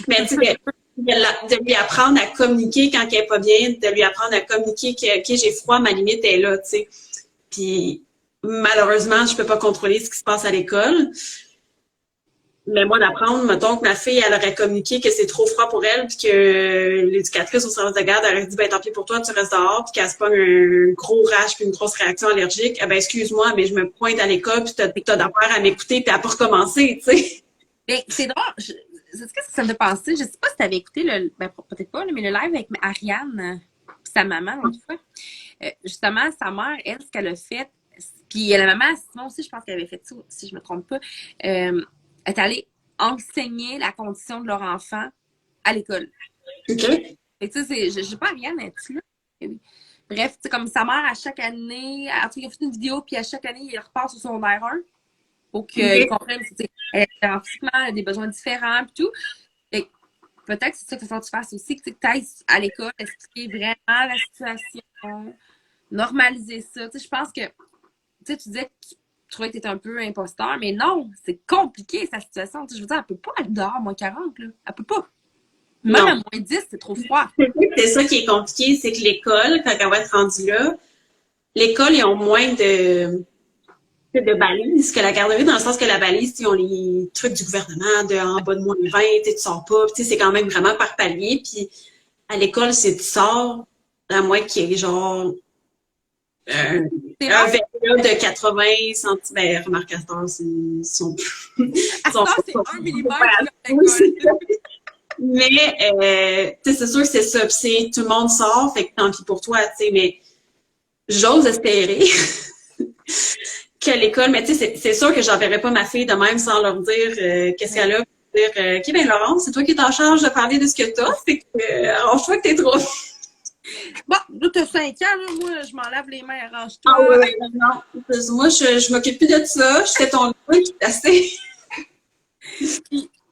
Mais tu sais, de lui apprendre à communiquer quand elle est pas bien, de lui apprendre à communiquer que OK, j'ai froid, ma limite est là, tu sais. Puis malheureusement, je peux pas contrôler ce qui se passe à l'école. Mais moi, d'apprendre, mettons que ma fille, elle aurait communiqué que c'est trop froid pour elle, puis que l'éducatrice au service de garde aurait dit, ben tant pis pour toi, tu restes dehors, puis qu'elle se pogne un gros rash puis une grosse réaction allergique, eh ben excuse-moi, mais je me pointe à l'école, puis t'as d'affaires à m'écouter, puis à pas recommencer, tu sais. Ben, c'est drôle. C'est ce que ça me fait penser. Je sais pas si tu avais écouté peut-être pas, mais le live avec Ariane, puis sa maman, l'autre fois. Justement, sa mère, elle, ce qu'elle a fait, puis la maman, moi aussi, je pense qu'elle avait fait ça, si je me trompe pas, est allée enseigner la condition de leur enfant à l'école. OK. Et tu sais, je sais pas Ariane, est-tu là? Oui. Bref, tu comme sa mère, à chaque année, il a fait une vidéo, puis à chaque année, il repasse au secondaire 1 pour qu'ils comprennent que physiquement, elle a des besoins différents et tout. Et peut-être que c'est ça que tu fasses aussi, que tu ailles à l'école, expliquer vraiment la situation, normaliser ça. Tu sais, je pense que tu disais que tu trouvais que tu étais un peu imposteur, mais non, c'est compliqué sa situation. Tu sais, je veux dire, elle peut pas être dehors à moins 40, là. Elle peut pas. Même à moins 10, c'est trop froid. C'est ça qui est compliqué, c'est que l'école, quand elle va être rendue là, l'école, ils ont moins de balises que la garderie, dans le sens que la balise, ils ont les trucs du gouvernement de en bas de moins 20, tu sors pas, c'est quand même vraiment par palier. Puis à l'école, c'est tu sors, à moins qu'il y ait genre un vélo de 80 cm. Remarque, à cette heure, sont c'est 1 millimètre. Mais c'est sûr que c'est ça. Puis tout le monde sort, fait que tant pis pour toi, tu sais, mais j'ose espérer que l'école, mais tu sais, c'est sûr que j'enverrai pas ma fille de même sans leur dire qu'est-ce qu'elle a. Dire, OK, ben Laurence, c'est toi qui es en charge de parler de ce que t'as, fait que arrange-toi que t'es trop. Bon, là, t'as 5 ans, là, moi, je m'en lave les mains, arrange-toi. Ah ouais, non. Moi, je m'occupe plus de ça, je fais ton truc, c'est assez.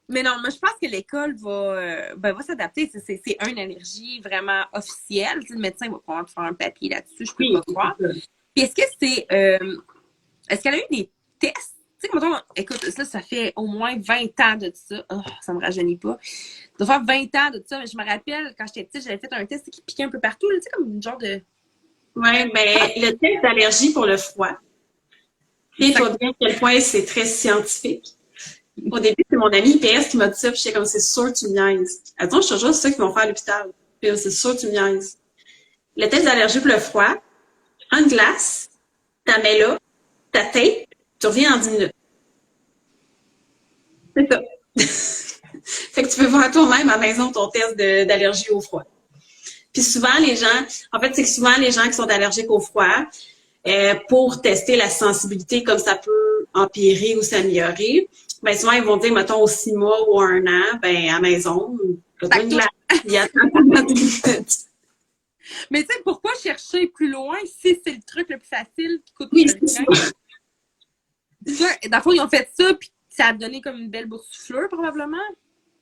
Mais non, moi, je pense que l'école va s'adapter. C'est une allergie vraiment officielle. Tu sais, le médecin va pouvoir te faire un papier là-dessus, je peux pas croire. Puis est-ce que est-ce qu'elle a eu des tests? Tu sais, mettons, écoute, ça fait au moins 20 ans de ça. Oh, ça me rajeunit pas. Ça doit faire 20 ans de ça, mais je me rappelle, quand j'étais petite, j'avais fait un test qui piquait un peu partout, là, tu sais, comme une genre de... Oui, ben, le test d'allergie pour le froid. Et tu vois bien à quel point c'est très scientifique. Au début, c'est mon ami PS qui m'a dit ça, puis j'étais comme, c'est sûr tu me niaises. Attends, je te jure, c'est ça qu'ils vont faire à l'hôpital. Puis c'est sûr tu me niaises. Le test d'allergie pour le froid, tu prends une glace, tu la mets là, ta tape, tu reviens en 10 minutes. C'est ça. Fait que tu peux faire toi-même à la maison ton test d'allergie au froid. Puis souvent, les gens, en fait, c'est que souvent, les gens qui sont allergiques au froid, pour tester la sensibilité, comme ça peut empirer ou s'améliorer, ben souvent, ils vont dire, mettons, au 6 mois ou 1 an, ben à la maison, une glace, il y a Mais tu sais, pourquoi chercher plus loin si c'est le truc le plus facile qui coûte oui, rien? Dans le fond, ils ont fait ça, puis ça a donné comme une belle boursouflure, probablement.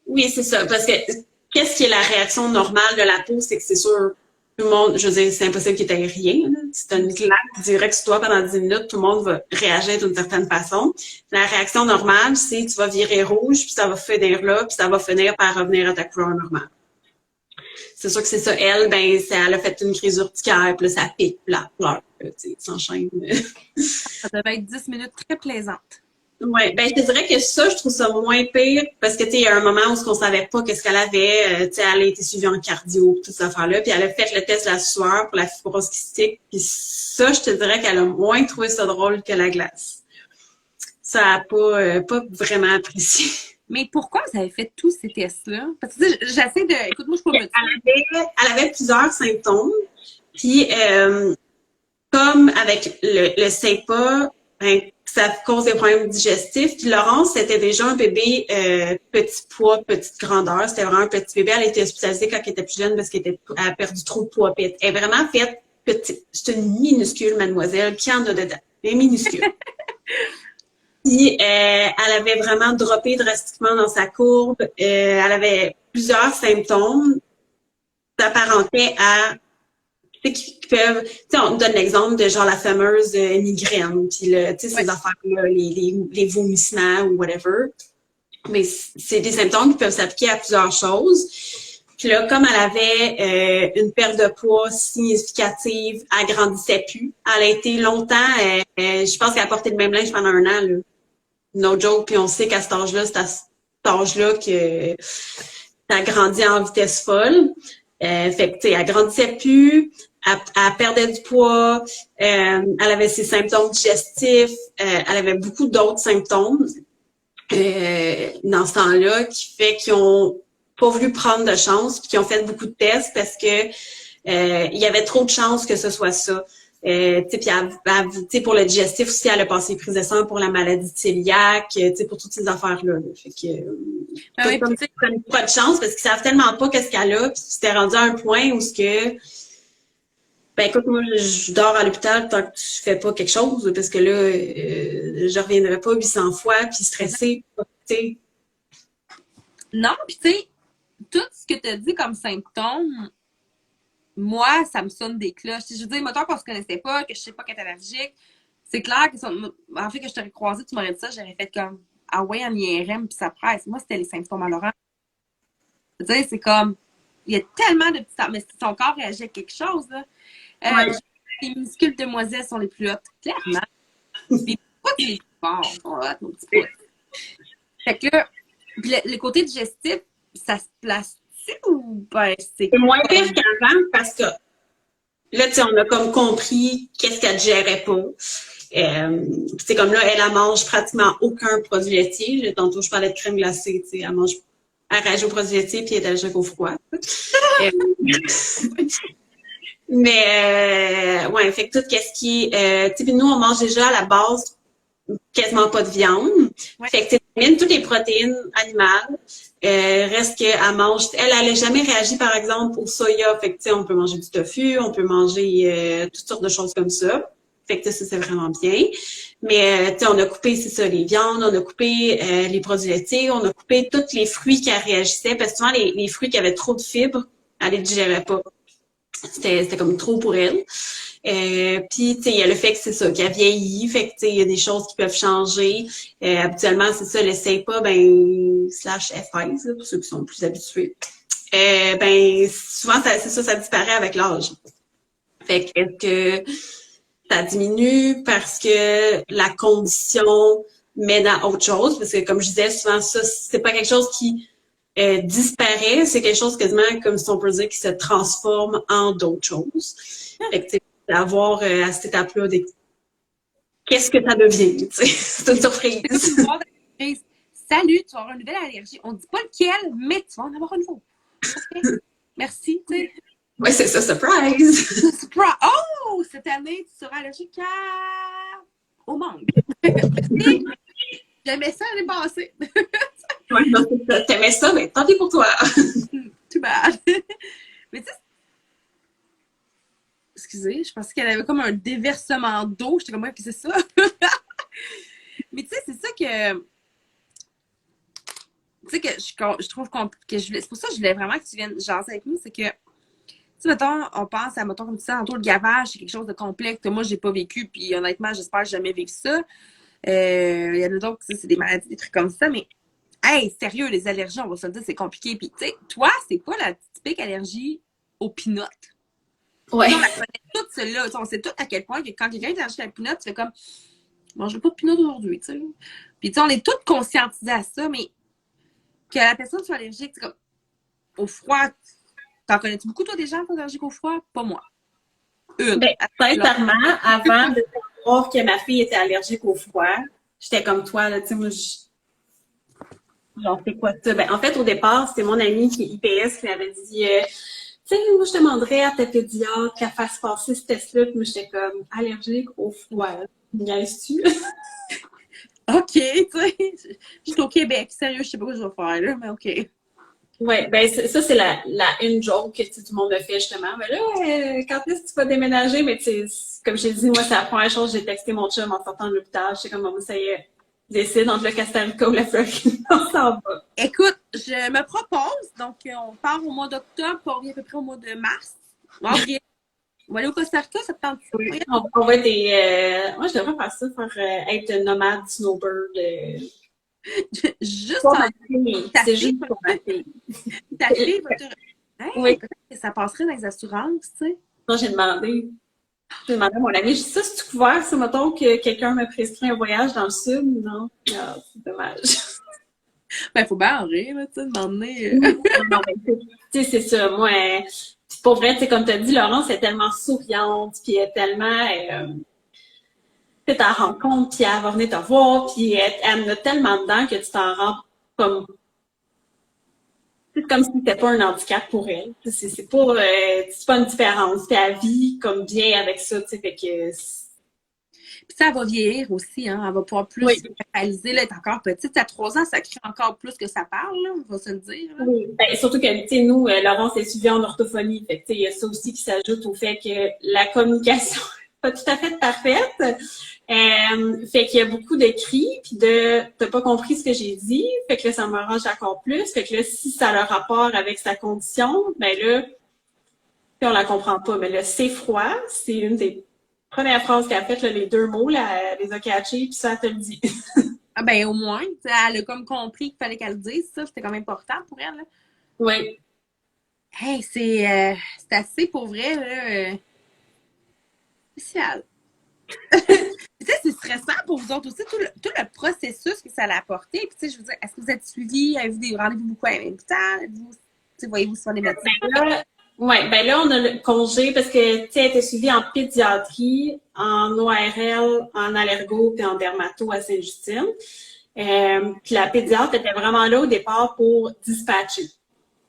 Oui, c'est ça. Parce que qu'est-ce qui est la réaction normale de la peau? C'est que c'est sûr, tout le monde, je veux dire, c'est impossible qu'il n'y ait rien. Là. Si tu as une claque directe sur toi pendant 10 minutes, tout le monde va réagir d'une certaine façon. La réaction normale, c'est que tu vas virer rouge, puis ça va finir là, puis ça va finir par revenir à ta couleur normale. C'est sûr que c'est ça. Elle, ben, elle a fait une crise urticaire, puis là, ça pique, puis là, pleure, tu sais, s'enchaîne. Ça devait être 10 minutes très plaisantes. Ouais, ben je te dirais que ça, je trouve ça moins pire parce que tu sais, il y a un moment où on savait pas qu'est-ce qu'elle avait, tu sais, elle a été suivie en cardio, toutes ces affaires-là, puis elle a fait le test de la sueur pour la fibrose kystique, puis ça, je te dirais qu'elle a moins trouvé ça drôle que la glace. Ça a pas vraiment apprécié. Mais pourquoi vous avez fait tous ces tests-là? Parce que j'essaie de... Écoute, moi, je peux me dire... Elle avait plusieurs symptômes, puis comme avec le SEPA, ben, ça cause des problèmes digestifs. Puis Laurence, c'était déjà un bébé petit poids, petite grandeur. C'était vraiment un petit bébé. Elle a été hospitalisée quand elle était plus jeune parce qu'elle a perdu trop de poids. Puis elle est vraiment faite petite. C'est une minuscule mademoiselle qui en a dedans. Elle est minuscule. Puis elle avait vraiment droppé drastiquement dans sa courbe. Elle avait plusieurs symptômes s'apparentaient à qui peuvent, tu sais, on donne l'exemple de genre la fameuse migraine, puis tu sais, ces affaires-là, les vomissements ou whatever. Mais c'est des symptômes qui peuvent s'appliquer à plusieurs choses. Puis là, comme elle avait une perte de poids significative, elle grandissait plus. Elle a été longtemps, je pense qu'elle a porté le même linge pendant 1 an, là. No joke, puis on sait qu'à cet âge-là, c'est à cet âge-là que ça grandit en vitesse folle. Fait que, tu sais, elle grandissait plus, elle perdait du poids, elle avait ses symptômes digestifs, elle avait beaucoup d'autres symptômes dans ce temps-là qui fait qu'ils ont pas voulu prendre de chance puis qu'ils ont fait beaucoup de tests parce que il y avait trop de chances que ce soit ça. Puis pour le digestif aussi, elle a passé prise de sang pour la maladie cœliaque, pour toutes ces affaires-là. Fait que comme tu prennent pas de chance parce qu'ils savent tellement pas qu'est-ce qu'elle a, puis c'était rendu à un point où ce que ben écoute, moi je dors à l'hôpital tant que tu fais pas quelque chose, parce que là, je reviendrai pas 800 fois, puis stressée, tu sais. Non, puis tu sais, tout ce que tu as dit comme symptômes, moi, ça me sonne des cloches. Je veux dire, mettons qu'on se connaissait pas, que je sais pas qu'elle est allergique, c'est clair que en fait que je t'aurais croisé, tu m'aurais dit ça, j'aurais fait comme ah ouais, en IRM, puis ça presse. Moi, c'était les symptômes à Laurent. Je veux dire, c'est comme il y a tellement de petits... Mais si ton corps réagit à quelque chose, là. Les minuscules demoiselles sont les plus hautes, clairement. Les poutres, les plus forts sont hautes, nos petits poutres. Fait que là, le côté digestif, ça se place-tu ou ben c'est moins pire qu'avant parce que là, tu sais, on a comme compris qu'est-ce qu'elle gérait pas. C'est comme là, elle mange pratiquement aucun produit laitier. Tantôt, je parlais de crème glacée, tu sais, elle réagit aux produits laitiers puis elle est allergique au froid. Mais, ouais, fait que tout ce qui est, tu sais, puis nous, on mange déjà à la base quasiment pas de viande. Ouais. Fait que, tu sais, toutes les protéines animales, reste qu'elle mange, elle n'a jamais réagi, par exemple, au soya. Fait que, tu sais, on peut manger du tofu, on peut manger toutes sortes de choses comme ça. Fait que, ça, c'est vraiment bien. Mais, tu sais, on a coupé, c'est ça, les viandes, on a coupé les produits laitiers, on a coupé tous les fruits qui réagissaient, parce que souvent, les fruits qui avaient trop de fibres, elle les digérait pas. C'était comme trop pour elle. Puis, tu sais, il y a le fait que c'est ça, qu'elle vieillit, fait que, tu sais, il y a des choses qui peuvent changer. Habituellement, c'est ça, le CEPA, slash FIS, là, pour ceux qui sont plus habitués. Souvent, c'est ça, ça disparaît avec l'âge. Fait que, est-ce que ça diminue parce que la condition met dans autre chose? Parce que, comme je disais, souvent, ça, c'est pas quelque chose qui disparaît, c'est quelque chose quasiment, comme si on peut dire, qui se transforme en d'autres choses. Fait que, d'avoir à cette étape-là qu'est-ce que ça devient, tu sais, c'est une surprise. Salut, tu vas avoir une nouvelle allergie. On ne dit pas lequel, mais tu vas en avoir un nouveau. Okay. Merci, tu sais. Ouais, c'est ça, surprise! Surprise! Oh! Cette année, tu seras allergique au mangue. Merci. J'aimais ça l'année passée. Ouais, non, t'aimais ça, mais tant pis pour toi. Too bad. Mais tu sais, excusez, je pensais qu'elle avait comme un déversement d'eau. J'étais comme, ouais, puis c'est ça. Mais tu sais, c'est ça que. Tu sais, que je trouve que c'est pour ça que je voulais vraiment que tu viennes jaser avec nous. C'est que, tu sais, mettons, on pense à, mettons, comme tu disais, tantôt, le gavage, c'est quelque chose de complexe que moi, j'ai pas vécu. Puis honnêtement, j'espère que j'ai jamais vécu ça. Il y en a d'autres, c'est des maladies, des trucs comme ça. Mais, hey, sérieux, les allergies, on va se le dire, c'est compliqué. Puis, tu sais, toi, c'est quoi la typique allergie aux peanuts? Ouais. On la connaît toutes, celle-là. On sait toutes à quel point que quand quelqu'un est allergique à la peanut, tu fais comme, je mange pas de peanut aujourd'hui, tu sais. Puis, tu sais, on est toutes conscientisées à ça, mais que la personne soit allergique, c'est comme, au froid, t'en connais-tu beaucoup, toi, des gens qui sont allergiques au froid? Pas moi. Sincèrement, avant de savoir que ma fille était allergique au froid, j'étais comme toi, là, tu sais, moi, j'en fais quoi ça? En fait, au départ, c'était mon amie qui est IPS qui m'avait dit, tu sais, moi, je demanderais à ta pédiatre qu'elle fasse passer ce test-là. Puis moi, j'étais comme allergique au froid. Niaises-tu? OK, tu sais. Je suis au Québec. Sérieux, je sais pas quoi je vais faire, là, mais OK. Ouais, ça, c'est la une joke que tout le monde me fait, justement. Mais là, quand est-ce que tu vas déménager? Mais tu sais, comme je t'ai dit, moi, c'est la première chose, j'ai texté mon chum en sortant de l'hôpital. J'étais comme, ça y est, décide entre le Costa Rica ou la Floride. On s'en va. Écoute, je me propose, donc on part au mois d'octobre, puis on revient à peu près au mois de mars. Avril. On va aller au Costa Rica, ça te tente? Oui, on va être moi, je devrais faire ça, être nomade snowbird. Juste Pour en ma fille. C'est juste pour ma fille. ta fille va te... Hey, Oui. peut-être que ça passerait dans les assurances, tu sais. Non, j'ai demandé à mon ami, je dis ça, c'est-tu couvert, ça, mettons que quelqu'un me prescrit un voyage dans le sud? Non. Ah, c'est dommage. Ben, faut bien en rire, là, tu sais, demander. Non, mais tu sais, c'est ça. Moi, pour vrai, tu sais, comme tu as dit, Laurence est tellement souriante, puis elle est tellement, tu t'en rends compte, puis elle va venir te voir, puis elle en a tellement dedans que tu t'en rends comme, c'est comme si c'était pas un handicap pour elle. C'est pas une différence. Puis elle vit comme bien avec ça, tu sais, fait que. Puis ça va vieillir aussi, hein. Elle va pouvoir plus réaliser, là, elle est encore petite. À 3 ans, ça crie encore plus que ça parle, là, on va se le dire. Là. Oui. Surtout que, tu sais, nous, Laurence est suivie en orthophonie. Fait que, tu sais, il y a ça aussi qui s'ajoute au fait que la communication n'est pas tout à fait parfaite. Fait qu'il y a beaucoup de cris, puis t'as pas compris ce que j'ai dit. Fait que là, ça m'arrange encore plus. Fait que là, si ça a le rapport avec sa condition, ben là, on la comprend pas. Mais là, c'est froid, c'est une des première phrase qu'elle a faite, les 2 mots, là, elle les a catchés, puis ça, elle te le dit. Ah ben, au moins, elle a comme compris qu'il fallait qu'elle le dise, ça, c'était quand même important pour elle, là. Oui. Hey, c'est assez, pour vrai, là, spécial. Tu sais, c'est stressant pour vous autres aussi, tout le processus que ça a apporté. Puis, tu sais, je veux dire, est-ce que vous êtes suivis? Avez-vous des rendez-vous beaucoup à l'hôpital? Voyez-vous sur les médecins? Ben là, on a le congé parce que, tu sais, elle était suivie en pédiatrie, en ORL, en allergo puis en dermato à Sainte-Justine. Puis la pédiatre était vraiment là au départ pour dispatcher.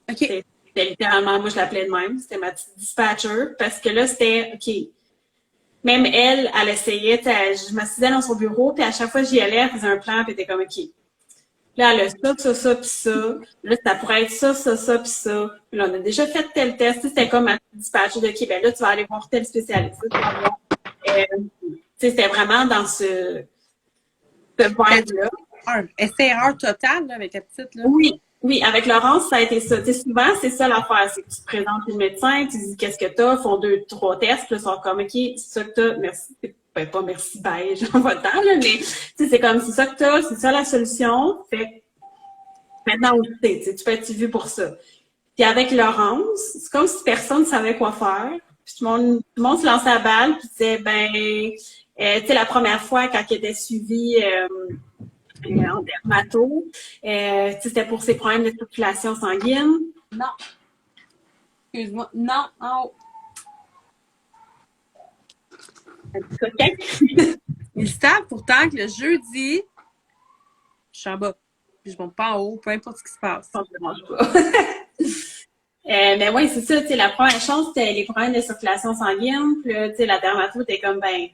OK. C'était littéralement, moi, je l'appelais de même. C'était ma petite dispatcher. Parce que là, c'était, OK. Même elle essayait, je m'assisais dans son bureau, puis à chaque fois que j'y allais, elle faisait un plan, puis elle était comme, OK. Là, elle a ça, puis ça. Là, ça pourrait être ça, puis ça. Puis là, on a déjà fait tel test. C'était comme ma petite dispatcher de, OK, ben là, tu vas aller voir tel spécialiste. Tu vas voir. C'était vraiment dans ce vibe-là. Un essai-erreur totale là, avec la petite. Là. Oui, avec Laurence, ça a été ça. Tu sais, souvent, c'est ça l'affaire. C'est que tu te présentes le médecin, tu dis qu'est-ce que t'as, font 2, 3 tests, puis là, ils sont comme, OK, c'est ça que t'as, merci. Ben, pas merci, bye, j'en vois tant, là, mais, tu sais, c'est comme, c'est ça que t'as, c'est ça la solution. Fait maintenant, tu sais, tu peux être vu pour ça. Puis avec Laurence, c'est comme si personne ne savait quoi faire. Puis tout le monde se lançait à la balle, puis disait, ben, tu sais, la première fois, quand elle était suivie, en dermato. C'était pour ses problèmes de circulation sanguine. Non. Excuse-moi. Non. Oh. Ils savent pourtant que le jeudi, je suis en bas. Puis je monte pas en haut, peu importe ce qui se passe. Ça ne me dérange pas. Mais oui, c'est ça. La première chose, c'était les problèmes de circulation sanguine. Puis là, la dermato était comme, ben,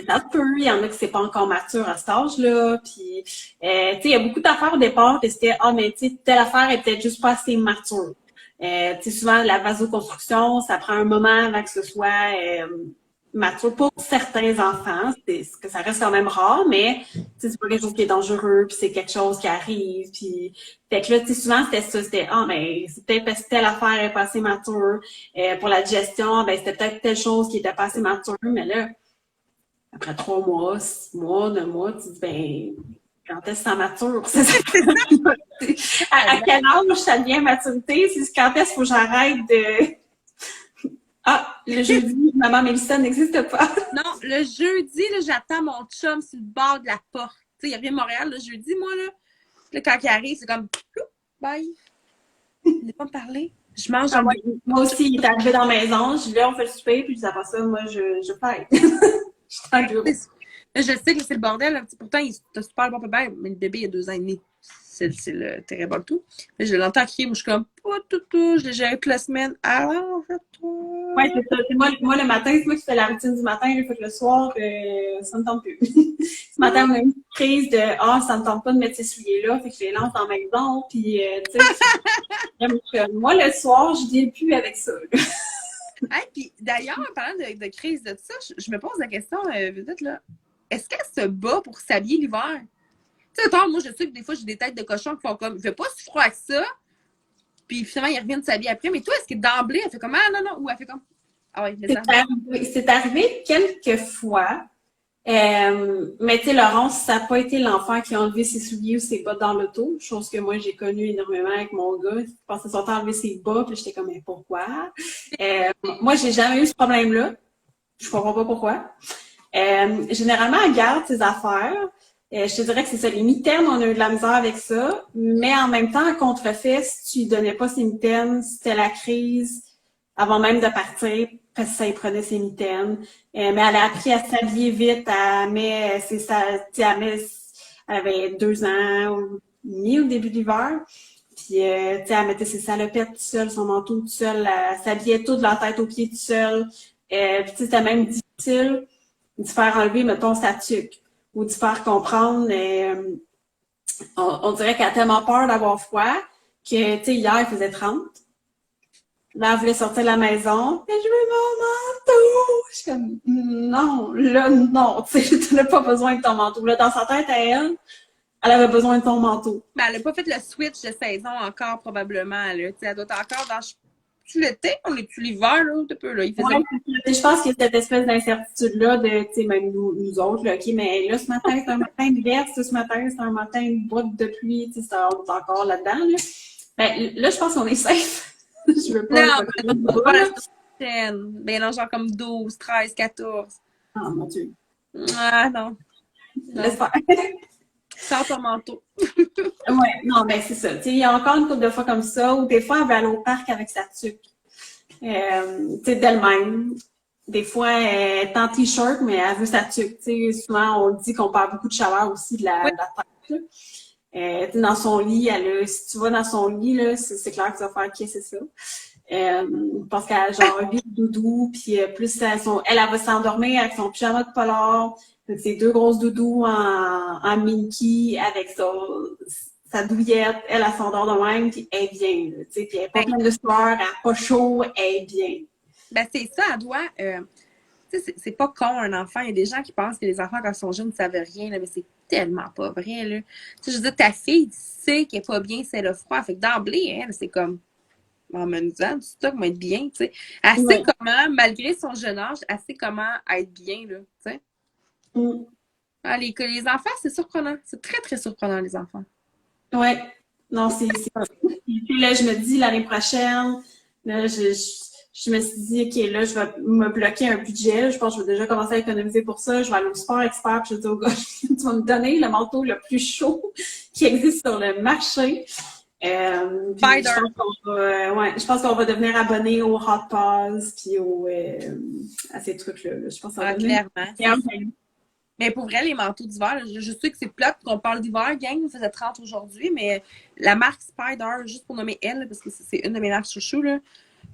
ça se peut, il y en a que c'est pas encore mature à cet âge-là, puis, il y a beaucoup d'affaires au départ, puis c'était, mais tu sais, telle affaire est peut-être juste pas assez mature. Souvent, la vasoconstruction, ça prend un moment avant que ce soit mature pour certains enfants, que ça reste quand même rare, mais c'est pas quelque chose qui est dangereux, puis c'est quelque chose qui arrive, puis fait que là, souvent, c'était ça, c'était, mais c'est peut-être parce que telle affaire est pas assez mature. Pour la digestion, ben, c'était peut-être telle chose qui était pas assez mature, mais là, après 3 mois, 6 mois, 9 mois, tu dis, ben, quand est-ce que ça mature? C'est ça. À quel âge ça devient maturité? C'est quand est-ce qu'il faut que j'arrête de... Ah, le jeudi, maman Mélissa n'existe pas. Non, le jeudi, là, j'attends mon chum sur le bord de la porte. Tu sais, il revient de Montréal le jeudi, moi, là. Puis là, quand il arrive, c'est comme, bye. Il n'est pas me parler. Je mange moi aussi, il est arrivé dans la maison, je dis là, on fait le souper, puis après ça, moi, je fais. Je sais que c'est le bordel. Là. Pourtant, il est super bon bébé, mais le bébé, il a 2 ans et demi. C'est le terrible tout. Mais je l'entends crier, moi, je suis comme, oh, tout, je l'ai géré toute la semaine. Alors, toi. Oui, c'est ça. Moi, le matin, c'est moi qui fais la routine du matin. Il faut que le soir, ça me tente plus. Ce matin, on a eu une crise de, ça me tente pas de mettre ces souliers-là. Fait que je les lance en maison. Puis, tu sais, moi, le soir, je deal plus avec ça. Hey, puis d'ailleurs, en parlant de crise de ça, je me pose la question, vite là, est-ce qu'elle se bat pour s'habiller l'hiver? Tu sais, attends, moi, je sais que des fois, j'ai des têtes de cochon qui font comme, il fait pas si froid que ça, puis finalement, ils reviennent s'habiller après, mais toi, est-ce que d'emblée, elle fait comme, ah non, ou elle fait comme, ah ouais, c'est arrivé quelques fois, mais tu sais, Laurence, ça n'a pas été l'enfant qui a enlevé ses souliers ou ses bottes dans l'auto, chose que moi, j'ai connue énormément avec mon gars. Il passait son temps à enlever ses bas, puis j'étais comme, mais pourquoi? Moi, j'ai jamais eu ce problème-là. Je comprends pas pourquoi. Généralement, elle garde ses affaires. Je te dirais que c'est ça. Les mitaines, on a eu de la misère avec ça. Mais en même temps, à contrefait, si tu lui donnais pas ses mitaines, c'était la crise avant même de partir, parce que ça y prenait ses mitaines. Mais elle a appris à s'habiller vite. Elle avait 2 ans et demi au début de l'hiver. Puis, elle mettait ses salopettes toute seule, son manteau toute seule. Elle s'habillait tout de la tête aux pieds toute seule. Puis, c'était même difficile de faire enlever, mettons, sa tuque ou de faire comprendre. On dirait qu'elle a tellement peur d'avoir froid que, tu sais, hier, il faisait 30. Là, elle voulait sortir de la maison. « Mais je veux mon manteau! » Je suis comme, non, là, non, tu sais, tu n'as pas besoin de ton manteau. Là, dans sa tête, elle avait besoin de ton manteau. Mais elle n'a pas fait le switch de saison encore, probablement, là. Tu sais, elle doit être encore dans... Tu l'été, on est-tu l'hiver, là, un peu, là? Il faisait... Ouais, je pense qu'il y a cette espèce d'incertitude-là de, tu sais, même nous autres, là, OK, mais là, ce matin, c'est un matin d'hiver, ce matin, c'est un matin de boîte de pluie, tu sais, on est encore là-dedans, là. Ben, là, je pense qu'on est safe. Je veux pas... Non, pas la prochaine. Ben non, genre comme 12, 13, 14. Ah, mon Dieu. Ah, non. Laisse faire. Sors ton manteau. Ouais, non, ben c'est ça. Tu sais, il y a encore une couple de fois comme ça, ou des fois, elle veut aller au parc avec sa tuque. Tu sais, d'elle-même. Des fois, elle est en t-shirt, mais elle veut sa tuque. Tu sais, souvent, on dit qu'on perd beaucoup de chaleur aussi de la tête. Dans son lit, si tu vas dans son lit, là, c'est clair que tu vas faire « OK, c'est ça ». Parce qu'elle a genre 8 doudous, puis plus elle va s'endormir avec son pyjama de polar, ses 2 grosses doudous en Minky avec sa douillette, elle s'endort de même, puis elle est bien, tu sais, puis elle est pas pleine de sueur, elle n'a pas chaud, elle est bien. Ben c'est ça, elle doit... tu sais, c'est pas con, un enfant. Il y a des gens qui pensent que les enfants, quand ils sont jeunes, ne savent rien, là, mais c'est tellement pas vrai, là. Tu sais, je veux dire, ta fille, tu sais qu'elle est pas bien, c'est le froid. Fait que d'emblée, hein, c'est comme... Emmène-en du stock, va être bien, tu sais. Elle sait comment, malgré son jeune âge, elle sait comment être bien, là, tu sais. Ah, les enfants, c'est surprenant. C'est très, très surprenant, les enfants. Ouais. Non, c'est puis là, je me dis, l'année prochaine, là, je me suis dit, OK, là, je vais me bloquer un budget. Je pense que je vais déjà commencer à économiser pour ça. Je vais aller au Sport Expert, puis je vais dire au gars, tu vas me donner le manteau le plus chaud qui existe sur le marché. Je pense qu'on va devenir abonné au Hot Pass puis à ces trucs-là. Je pense que ça va clairement. Mais pour vrai, les manteaux d'hiver, je sais que c'est plate qu'on parle d'hiver, gang, il faisait 30 aujourd'hui, mais la marque Spider, juste pour nommer elle, parce que c'est une de mes marques chouchou, là.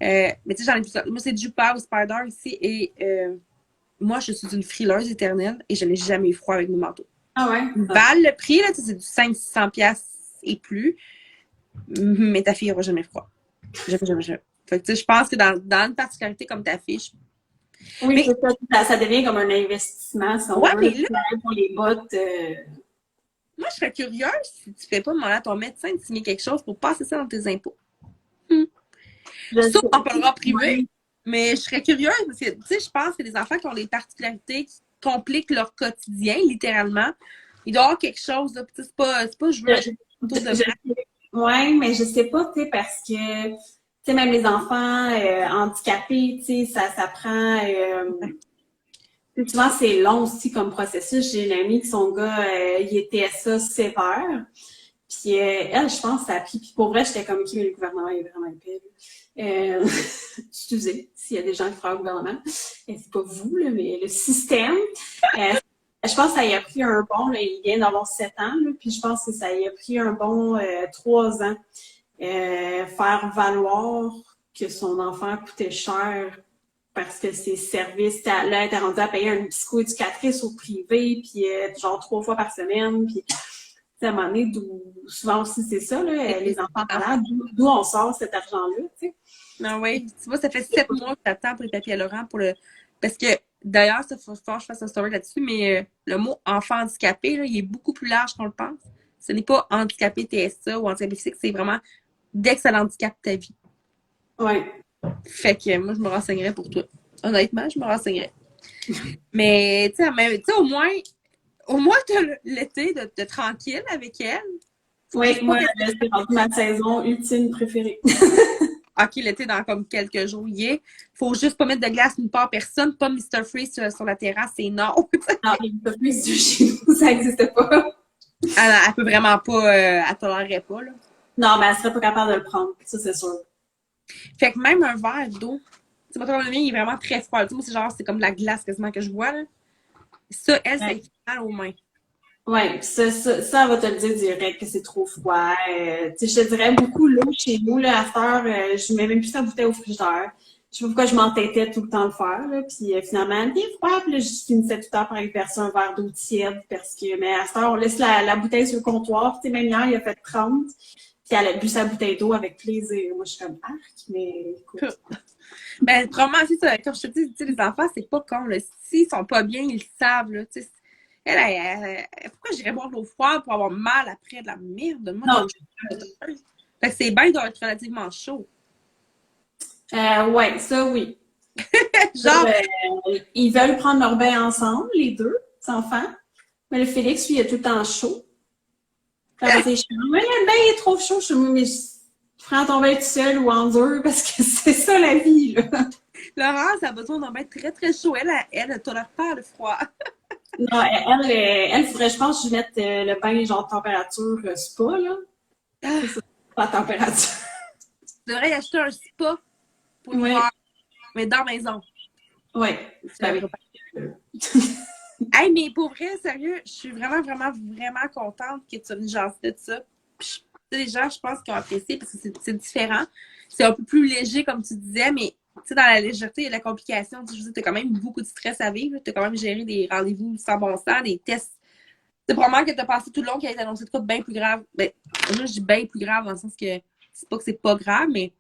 Mais tu sais, j'en ai plusieurs. Moi, c'est Jupa ou Spider ici, et moi, je suis une frileuse éternelle et je n'ai jamais eu froid avec mes manteaux. Ah ouais? Val, le prix, là, c'est du 500-600$ et plus. Mais ta fille n'aura jamais froid. Jamais. Fait que, tu sais, je pense que dans une particularité comme ta fille, oui, mais ça devient comme un investissement. Si on veut, mais là, pour les bottes. Moi, je serais curieuse si tu fais pas demander à ton médecin de signer quelque chose pour passer ça dans tes impôts. Ça, on parlera privé. Mais je serais curieuse parce que, tu sais, je pense que les enfants qui ont des particularités qui compliquent leur quotidien, littéralement, il doit y avoir quelque chose. Là. C'est pas je veux acheter une photo de oui, mais je sais pas, tu sais, parce que, tu sais, même les enfants handicapés, tu sais, ça prend... souvent, c'est long aussi comme processus. J'ai une amie que son gars, il était ça sévère. Puis elle, je pense, ça a pris... Puis pour vrai, j'étais comme, OK, mais le gouvernement est vraiment épais. Excusez, s'il y a des gens qui font au gouvernement. C'est pas vous, là, mais le système... je pense que ça y a pris un bon, là, il vient d'avoir 7 ans, là, puis je pense que ça y a pris un bon 3 ans faire valoir que son enfant coûtait cher parce que ses services, là, elle était rendue à payer une psychoéducatrice au privé, puis genre 3 fois par semaine, puis à un moment donné, souvent aussi c'est ça, là, les enfants malades, d'où on sort cet argent-là, tu sais. Non, oui, tu vois, ça fait 7 mois que j'attends pour les papiers à Laurent parce que d'ailleurs, il faut que je fasse un story là-dessus, mais le mot enfant handicapé, là, il est beaucoup plus large qu'on le pense. Ce n'est pas handicapé TSA ou handicapé physique, c'est vraiment dès que ça handicape ta vie. Oui. Fait que moi, je me renseignerais pour toi. Honnêtement, je me renseignerais. Mais, tu sais, au moins, t'as l'été de tranquille avec elle. Oui, moi, c'est ma saison ultime préférée. OK, l'été dans comme quelques jours, faut juste pas mettre de glace nulle part, personne, pas Mr. Freeze sur la terrasse, c'est non. Non, Mr. Freeze chez nous, ça n'existe pas. Elle peut vraiment pas, elle tolérerait pas, là. Non, mais elle serait pas capable de le prendre, ça c'est sûr. Fait que même un verre d'eau, tu sais, le mien, il est vraiment très froid. Tu sais, moi, c'est comme de la glace quasiment que je bois, là. Ça, elle, c'est mal aux mains. Oui, ça va te le dire direct que c'est trop froid. Tu sais, je te dirais beaucoup l'eau chez nous, là, à faire, je mets même plus sa bouteille au frigidaire. Je sais pas pourquoi je m'entêtais tout le temps le faire, là. Puis finalement, bien froid, puis là, je finissais tout le temps par verser un verre d'eau tiède parce que, mais à cette heure, on laisse la bouteille sur le comptoir. Tu sais, même hier, il a fait 30. Puis elle a bu sa bouteille d'eau avec plaisir. Moi, je suis comme arc, mais écoute. Ben, probablement, c'est ça. Comme je te dis, tu sais, les enfants, c'est pas con, là. S'ils sont pas bien, ils le savent, là. Tu sais, pourquoi j'irais boire de l'eau froide pour avoir mal après de la merde? Moi, non. Fait que c'est bien d'être relativement chaud. Ouais, ça, oui. Genre, ils veulent prendre leur bain ensemble, les deux enfants. Mais le Félix, lui, il est tout le temps chaud. Mais le bain est trop chaud. Je me dis, mais prends ton bain tout seul ou en deux parce que c'est ça la vie, là. Laurence a besoin d'un bain très, très chaud. Elle ne tolère pas le froid. Non, elle faudrait, je pense, que je mette le bain genre température spa, là. C'est ça, pas température. Tu devrais acheter un spa pour l'hiver, mais dans la maison. Oui. Hey, Hey, mais pour vrai, sérieux, je suis vraiment, vraiment, vraiment contente que tu me jases de ça. Puis, les gens, je pense qu'ils ont apprécié parce que c'est différent. C'est un peu plus léger, comme tu disais, mais dans la légèreté et la complication, je veux dire, t'as quand même beaucoup de stress à vivre. T'as quand même géré des rendez-vous sans bon sens, des tests. C'est probablement que t'as passé tout le long qui a été annoncé de quoi bien plus grave. Ben, moi, je dis bien plus grave dans le sens que c'est pas grave, mais.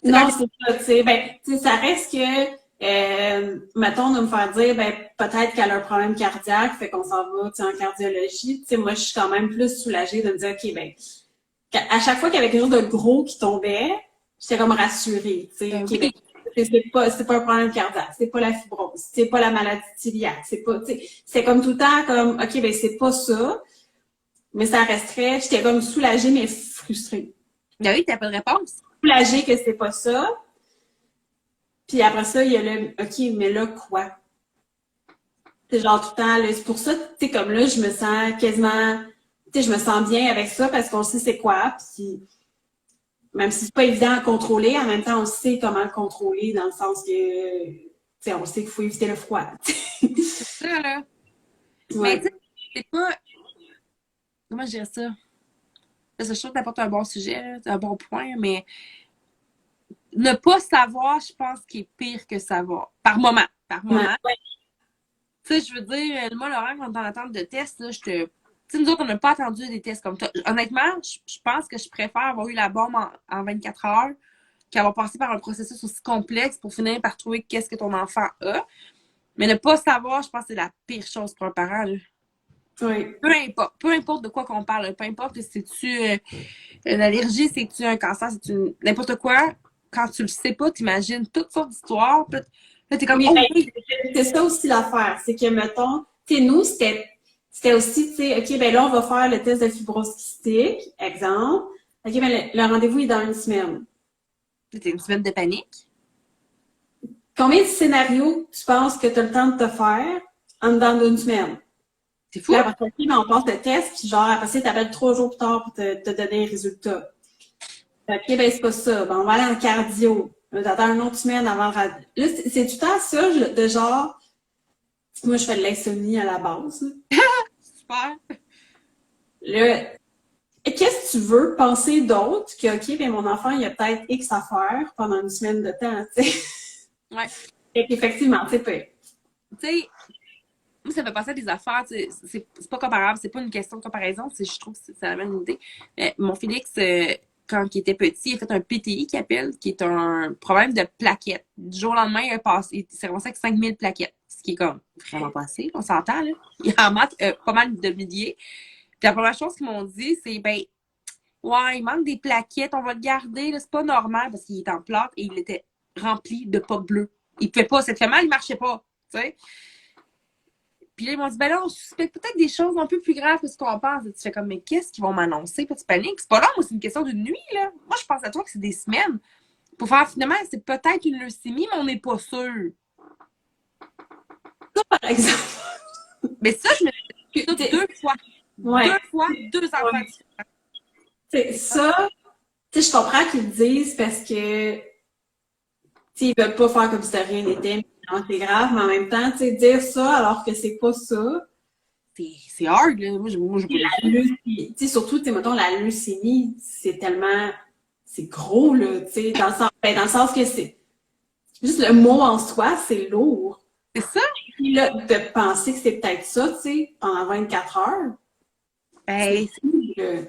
Non, c'est ça, tu sais. Ben, tu sais, ça reste que, mettons, de me faire dire, ben, peut-être qu'elle a un problème cardiaque, fait qu'on s'en va, tu sais, en cardiologie. Tu sais, moi, je suis quand même plus soulagée de me dire, OK, ben, à chaque fois qu'il y avait quelque chose de gros qui tombait, j'étais comme rassurée, tu sais. OK, ben, c'est pas un problème cardiaque, c'est pas la fibrose, c'est pas la maladie cœliaque, c'est pas, tu sais, c'est comme tout le temps comme, OK, ben, c'est pas ça, mais ça resterait, j'étais comme soulagée, mais frustrée. Ben oui, t'as pas de réponse. Soulagée que c'est pas ça. Puis après ça, il y a le, OK, mais là, quoi? C'est genre tout le temps, là, c'est pour ça, tu sais, comme là, je me sens quasiment, tu sais, je me sens bien avec ça parce qu'on sait c'est quoi, puis même si c'est pas évident à contrôler, en même temps, on sait comment le contrôler dans le sens que, tu sais, on sait qu'il faut éviter le froid. C'est ça, là. Ouais. Mais tu sais, c'est pas. Comment je dirais ça? Parce que je trouve que t'apportes un bon sujet, là, un bon point, mais ne pas savoir, je pense qu'il est pire que savoir. Par moment. Par moment. Ouais. Tu sais, je veux dire, moi, Laurent, quand on est en attente de test, là, tu sais, nous autres, on n'a pas attendu des tests comme toi. Honnêtement, je pense que je préfère avoir eu la bombe en 24 heures qu'avoir passé par un processus aussi complexe pour finir par trouver qu'est-ce que ton enfant a. Mais ne pas savoir, je pense que c'est la pire chose pour un parent, là. Oui. Peu importe de quoi qu'on parle, peu importe si c'est-tu une allergie, si c'est-tu un cancer, si c'est n'importe quoi, quand tu le sais pas, t'imagines toutes sortes d'histoires, puis là, t'es comme, Oui, oh ben, oui, c'est ça aussi l'affaire. C'est que, mettons, tu sais, nous, c'était aussi, tu sais, OK, ben là, on va faire le test de fibrose kystique, exemple. OK, ben le rendez-vous est dans une semaine. c'était une semaine de panique. Combien de scénarios tu penses que tu as le temps de te faire en dedans d'une semaine? C'est fou. Là, après ça, ben, on passe le test, puis genre, après ça, t'appelles 3 jours plus tard pour te donner les résultats. OK, ben c'est pas ça. Ben, on va aller en cardio. Là, t'attends une autre semaine avant le radio. Là, c'est tout le temps ça, de genre, moi, je fais de l'insomnie à la base. Là. Super. Là, qu'est-ce que tu veux penser d'autre que, OK, ben mon enfant, il a peut-être X à faire pendant une semaine de temps, tu sais? Ouais. Et qu'effectivement, c'est pas. Tu sais, moi, ça fait passer à des affaires, c'est pas comparable, c'est pas une question de comparaison, je trouve que c'est la même idée. Mais mon Félix, quand il était petit, il a fait un PTI qui appelle, qui est un problème de plaquettes. Du jour au lendemain, il s'est ramassé avec 5000 plaquettes, ce qui est comme vraiment passé, on s'entend, là. Il en manque pas mal de milliers. Puis la première chose qu'ils m'ont dit, c'est, ben, ouais, il manque des plaquettes, on va le garder, là, c'est pas normal, parce qu'il est en plâtre et il était rempli de potes bleus. Il pouvait pas, ça te fait mal, il marchait pas, tu sais. Puis là, ils m'ont dit, ben là, on suspecte peut-être des choses un peu plus graves que ce qu'on pense. Et tu fais comme, mais qu'est-ce qu'ils vont m'annoncer? Puis tu paniques. C'est pas long, moi, c'est une question d'une nuit, là. Moi, je pense à toi que c'est des semaines. Pour faire, finalement, c'est peut-être une leucémie, mais on n'est pas sûr. Ça, par exemple. Mais ça, je me suis dit deux fois. Ouais. Deux fois, deux enfants différents. C'est ça, tu sais, je comprends qu'ils le disent parce que, tu sais, ils veulent pas faire comme si de rien n'était, mais non, c'est grave, mais en même temps, tu sais, dire ça alors que c'est pas ça. C'est hard, là. Moi, j'ai pas La leucémie, tu sais, surtout, tu sais, mettons, la leucémie, c'est tellement, c'est gros, là, tu sais, dans le sens que c'est, juste le mot en soi, c'est lourd. C'est ça? Puis là, de penser que c'est peut-être ça, tu sais, pendant 24 heures. Ben, C'est fou, là.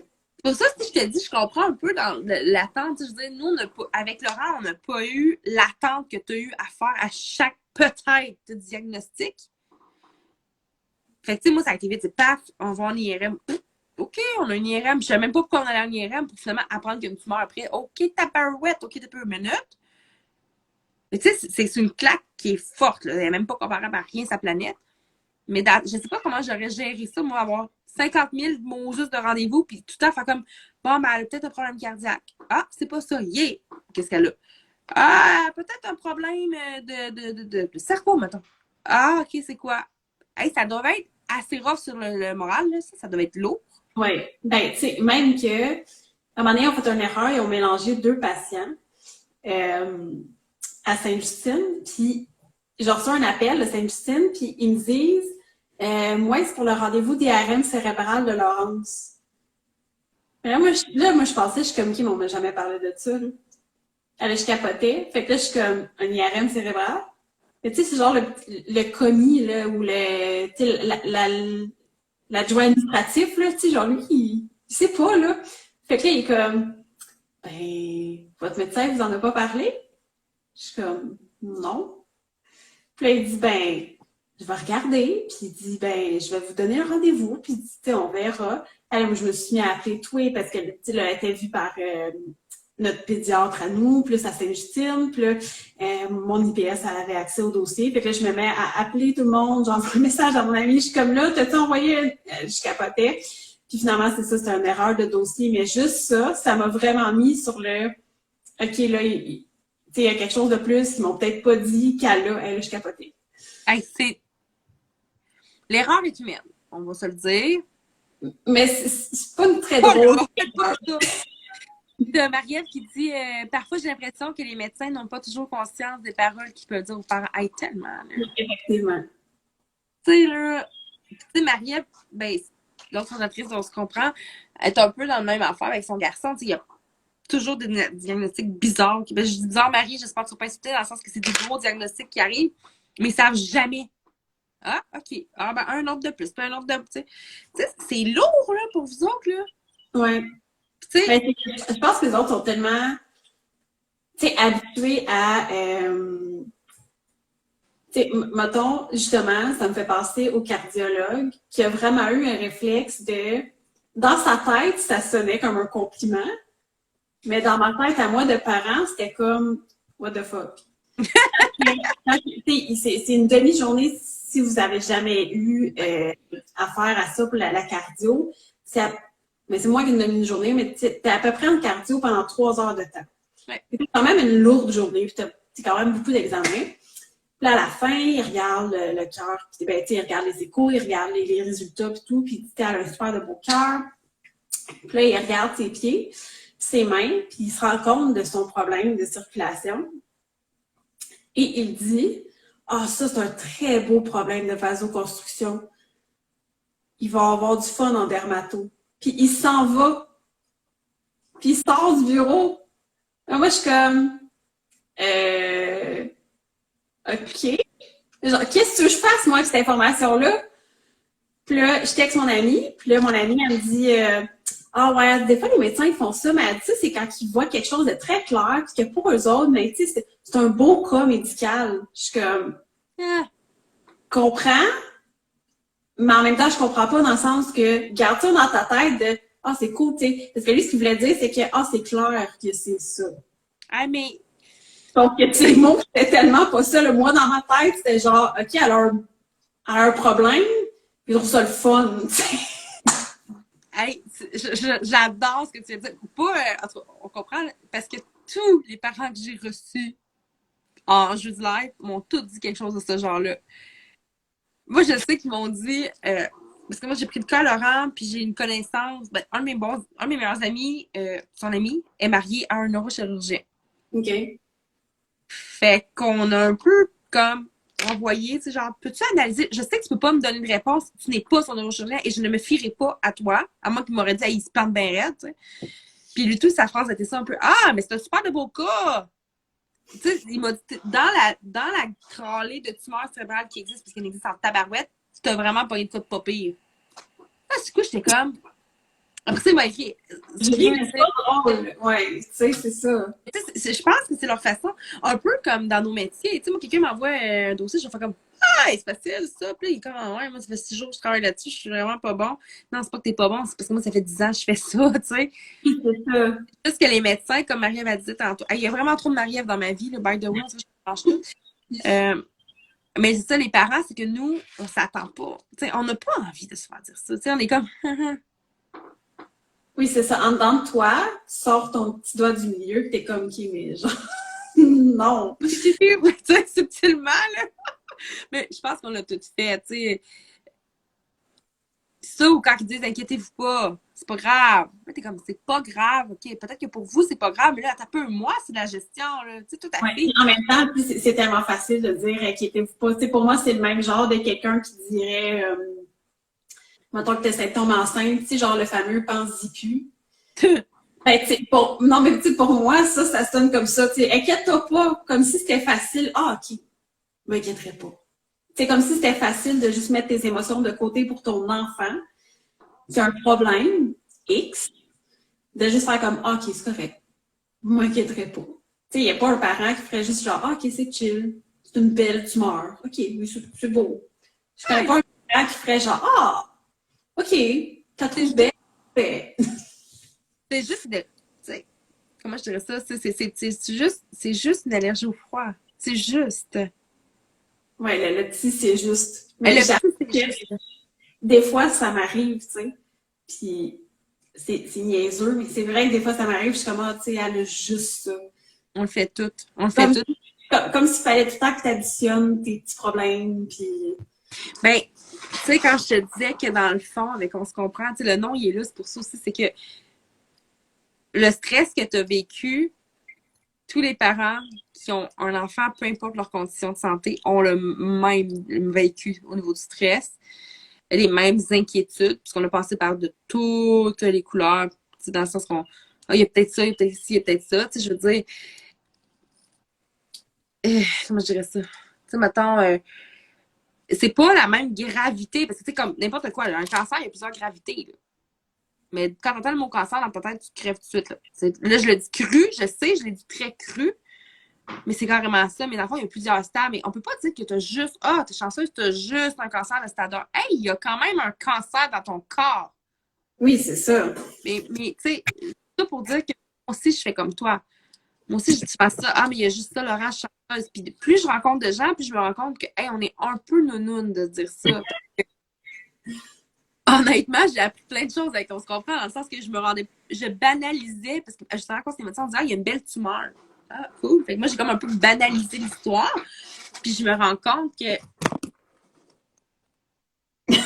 pour ça, si je te dis, je comprends un peu dans l'attente. Je veux dire, nous, avec Laurent, on n'a pas eu l'attente que tu as eu à faire à chaque peut-être diagnostic. Fait que, tu sais, moi, ça a été vite. C'est paf, on va en IRM. OK, on a une IRM. Je savais même pas pourquoi on allait en IRM pour finalement apprendre qu'il y a une tumeur après. OK, tabarouette. OK, t'as peu une minute. Mais tu sais, c'est une claque qui est forte. Là. Elle n'est même pas comparable à rien, sa planète. Mais je sais pas comment j'aurais géré ça, moi, avoir 50 000 mots juste de rendez-vous, puis tout le temps faire comme, bon, ben, elle a peut-être un problème cardiaque. Ah, c'est pas ça. Yeah! Qu'est-ce qu'elle a? Ah, peut-être un problème de cerveau, mettons. Ah, OK, c'est quoi? Hey, ça doit être assez rough sur le moral, là. Ça doit être lourd. Oui. Ben, tu sais, même que, à un moment donné, on fait une erreur et on mélangé 2 patients à Sainte-Justine. Puis, je reçois un appel de Sainte-Justine, puis ils me disent, Moi, c'est pour le rendez-vous d'IRM cérébral de Laurence. Moi, je pensais, je suis comme qui, mais on m'a jamais parlé de ça, là. Alors, je capotais. Fait que là, je suis comme un IRM cérébral. Mais tu sais, c'est genre le commis, là, ou tu sais, l'adjoint administratif, là, tu sais, genre lui, il sait pas, là. Fait que là, il est comme, ben, votre médecin vous en a pas parlé? Je suis comme, non. Puis là, il dit, ben, je vais regarder. Puis il dit, ben, je vais vous donner un rendez-vous. Puis il dit, tu sais, on verra. Alors, moi, je me suis mis à appeler Toué parce que, tu sais, là, elle était vue par notre pédiatre à nous, plus à Sainte-Justine, puis là, mon IPS, elle avait accès au dossier. Fait que là, je me mets à appeler tout le monde, j'envoie un message à mon ami, je suis comme là, t'as-tu envoyé? Je capotais. Puis finalement, c'est ça, c'était une erreur de dossier. Mais juste ça, ça m'a vraiment mis sur le OK, là, tu sais, il y a quelque chose de plus qu'ils m'ont peut-être pas dit qu'elle a. Elle, je capotais. Hey, l'erreur est humaine, on va se le dire. Mais c'est pas une très drôle. De Marie-Ève qui dit parfois j'ai l'impression que les médecins n'ont pas toujours conscience des paroles qu'ils peuvent dire aux parents. Hey, tellement. Là. Effectivement. Tu sais, là, Marie-Ève, ben, l'autre fondatrice, on se comprend, elle est un peu dans le même affaire avec son garçon. Il y a toujours des diagnostics bizarres. Ben, je dis bizarre, Marie, j'espère que tu ne vas pas insulter dans le sens que c'est des gros diagnostics qui arrivent, mais ils ne savent jamais. Ah, OK. Ah, ben, un autre de plus, puis un autre de plus. Tu sais, c'est lourd, là, pour vous autres, là. Ouais. Ben, je pense que les autres sont tellement habitués à mettons, justement, ça me fait penser au cardiologue qui a vraiment eu un réflexe de dans sa tête, ça sonnait comme un compliment, mais dans ma tête à moi de parent, c'était comme what the fuck. C'est une demi-journée si vous avez jamais eu affaire à ça pour la cardio. Mais c'est moins qu'une demi-journée, mais t'es à peu près en cardio pendant 3 heures de temps. Ouais. C'est quand même une lourde journée, puis c'est quand même beaucoup d'examens. Puis là, à la fin, il regarde le cœur, puis ben, il regarde les échos, il regarde les résultats, puis tout, puis tu as un super de beau cœur. Puis là, il regarde ses pieds, ses mains, puis il se rend compte de son problème de circulation. Et il dit, ah, ça, c'est un très beau problème de vasoconstriction. Il va avoir du fun en dermato. Puis il s'en va. Puis il sort du bureau. Et moi, je suis comme, OK. Genre, qu'est-ce que je fasse, moi, avec cette information-là? Puis là, je texte mon amie. Puis là, mon amie, elle me dit, ah ouais, des fois, les médecins, ils font ça, mais elle dit, c'est quand ils voient quelque chose de très clair, puis que pour eux autres, mais tu sais, c'est un beau cas médical. Je suis comme, comprends, mais en même temps, je comprends pas dans le sens que, garde ça dans ta tête de, ah, c'est cool, tu sais. Parce que lui, ce qu'il voulait dire, c'est que, ah, c'est clair que c'est ça. Ah, mais. Donc, tu sais, moi, c'était tellement pas ça. Moi, dans ma tête, c'était genre, OK, elle a un problème, puis je trouve ça le fun, tu sais. Hey, j'adore ce que tu viens de dire. Pas, on comprend, parce que tous les parents que j'ai reçus en jeu de live m'ont tous dit quelque chose de ce genre-là. Moi, je sais qu'ils m'ont dit, parce que moi, j'ai pris le cas à Laurent, puis j'ai une connaissance, ben, un de mes meilleurs amis, son ami, est marié à un neurochirurgien. OK. Fait qu'on a un peu comme envoyé, tu sais, genre, peux-tu analyser? Je sais que tu peux pas me donner une réponse si tu n'es pas son neurochirurgien et je ne me fierai pas à toi, à moins qu'il m'aurait dit, il se plante bien raide, tu sais. Puis lui, tout, sa phrase était ça un peu, ah, mais c'est un super de beau cas! Tu sais, il m'a dit, dans la crâlée de tumeurs cérébrales qui existe, parce qu'elle existe en tabarouette, tu t'as vraiment pas eu de ça de pas pire. Là, du coup, j'étais comme, après ça, il m'a écrit. C'est pas drôle. Ouais, tu sais, c'est ça. Je pense que c'est leur façon, un peu comme dans nos métiers. Tu sais, moi, quelqu'un m'envoie un dossier, je vais faire comme, ah, c'est facile, ça. Puis là, il est comme, ouais, moi, ça fait 6 jours que je travaille là-dessus, je suis vraiment pas bon. Non, c'est pas que t'es pas bon, c'est parce que moi, ça fait 10 ans que je fais ça, tu sais. C'est ça. Juste que les médecins, comme Marie-Ève a dit tantôt, il y a vraiment trop de Marie-Ève dans ma vie, là, by the way, ça, je change tout. Mais c'est ça, les parents, c'est que nous, on s'attend pas. Tu sais, on n'a pas envie de se faire dire ça. Tu sais, on est comme, Oui, c'est ça. En dedans de toi, tu sors ton petit doigt du milieu, t'es comme qui, mais genre, non. tu sais, subtilement, là. Mais je pense qu'on l'a tout fait, tu sais. Ça, ou quand ils disent inquiétez-vous pas, c'est pas grave. Là, t'es comme c'est pas grave, ok. Peut-être que pour vous, c'est pas grave, mais là, t'as peu moi, c'est de la gestion, là. Tu sais, tout à Ouais. fait. En même temps, c'est tellement facile de dire inquiétez-vous pas. Tu sais, pour moi, c'est le même genre de quelqu'un qui dirait mettons que t'essaies de tomber enceinte, tu sais, genre le fameux pense-y plus. Ben, tu sais, non, mais tu sais, pour moi, ça sonne comme ça. Tu sais, inquiète-toi pas, comme si c'était facile. Ah, ok, je m'inquiéterais pas. C'est comme si c'était facile de juste mettre tes émotions de côté pour ton enfant. C'est un problème, X, de juste faire comme, ah, ok, c'est correct. Je m'inquiéterais pas. Tu sais, il n'y a pas un parent qui ferait juste genre, ah, ok, c'est chill. C'est une belle tumeur. Ok, oui, c'est beau. Je connais pas un parent qui ferait genre, ah, ok, t'as une belle. C'est juste de. Tu sais, comment je dirais ça? C'est juste une allergie au froid. C'est juste. Ouais, le petit, c'est juste. Mais Mais le j'avoue petit, c'est juste. que des fois, ça m'arrive, tu sais. Puis c'est niaiseux, mais c'est vrai que des fois, ça m'arrive. Je suis comme, ah, tu sais, elle a juste ça. On le fait tout. On le fait tout. Comme s'il fallait tout le temps que tu additionnes tes petits problèmes, puis... Ben, tu sais, quand je te disais que dans le fond, avec On se comprend, tu sais, le nom, il est là, c'est pour ça aussi, c'est que le stress que tu as vécu, tous les parents qui ont un enfant, peu importe leur condition de santé, ont le même vécu au niveau du stress, les mêmes inquiétudes, puisqu'on a passé par de toutes les couleurs, dans le sens qu'on, il y a peut-être ça, il y a peut-être ci, il y a peut-être ça, tu sais, je veux dire, comment je dirais ça? Tu sais, mettons, c'est pas la même gravité, parce que tu sais, comme n'importe quoi, là, un cancer, il y a plusieurs gravités, là. Mais quand t'entends le mot cancer dans ta tête, tu crèves tout de suite, là. Là, je le dis cru, je sais, je l'ai dit très cru, mais c'est carrément ça. Mais dans le fond, il y a plusieurs stades, mais on peut pas dire que t'as juste, t'es chanceuse, t'as juste un cancer de stade 1. Hey, il y a quand même un cancer dans ton corps. Oui, c'est ça. Mais tu sais, ça pour dire que moi aussi, je fais comme toi. Moi aussi, je fais ça. Ah, mais il y a juste ça, Laurent, je suis chanceuse. Puis plus je rencontre de gens, plus je me rends compte que, hey, on est un peu nounoun de dire ça. Honnêtement, j'ai appris plein de choses avec On se comprend, dans le sens que je banalisais, parce que je savais quoi c'est médecin, on disait, il y a une belle tumeur. Ah, cool. Fait que moi, j'ai comme un peu banalisé l'histoire. Puis je me rends compte que. Tu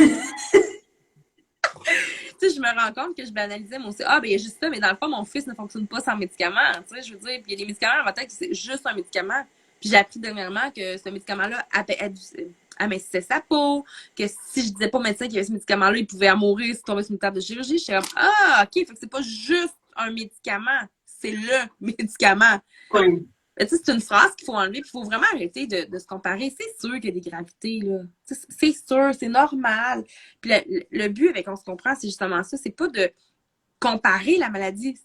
sais, je me rends compte que je banalisais mon aussi. Ah, ben, il y a juste ça, mais dans le fond, mon fils ne fonctionne pas sans médicaments. Tu sais, je veux dire, puis il y a des médicaments, en ma tête, c'est juste un médicament. Puis j'ai appris dernièrement que ce médicament-là amincissait sa peau, que si je disais pas au médecin qu'il y avait ce médicament-là, il pouvait en mourir si tombait sur une table de chirurgie. J'étais comme, ah, ok, fait que c'est pas juste un médicament, c'est le médicament. Oui. Tu sais, c'est une phrase qu'il faut enlever, puis il faut vraiment arrêter de se comparer. C'est sûr qu'il y a des gravités, là. C'est sûr, c'est normal. Puis le but avec On se comprend, c'est justement ça, c'est pas de comparer la maladie.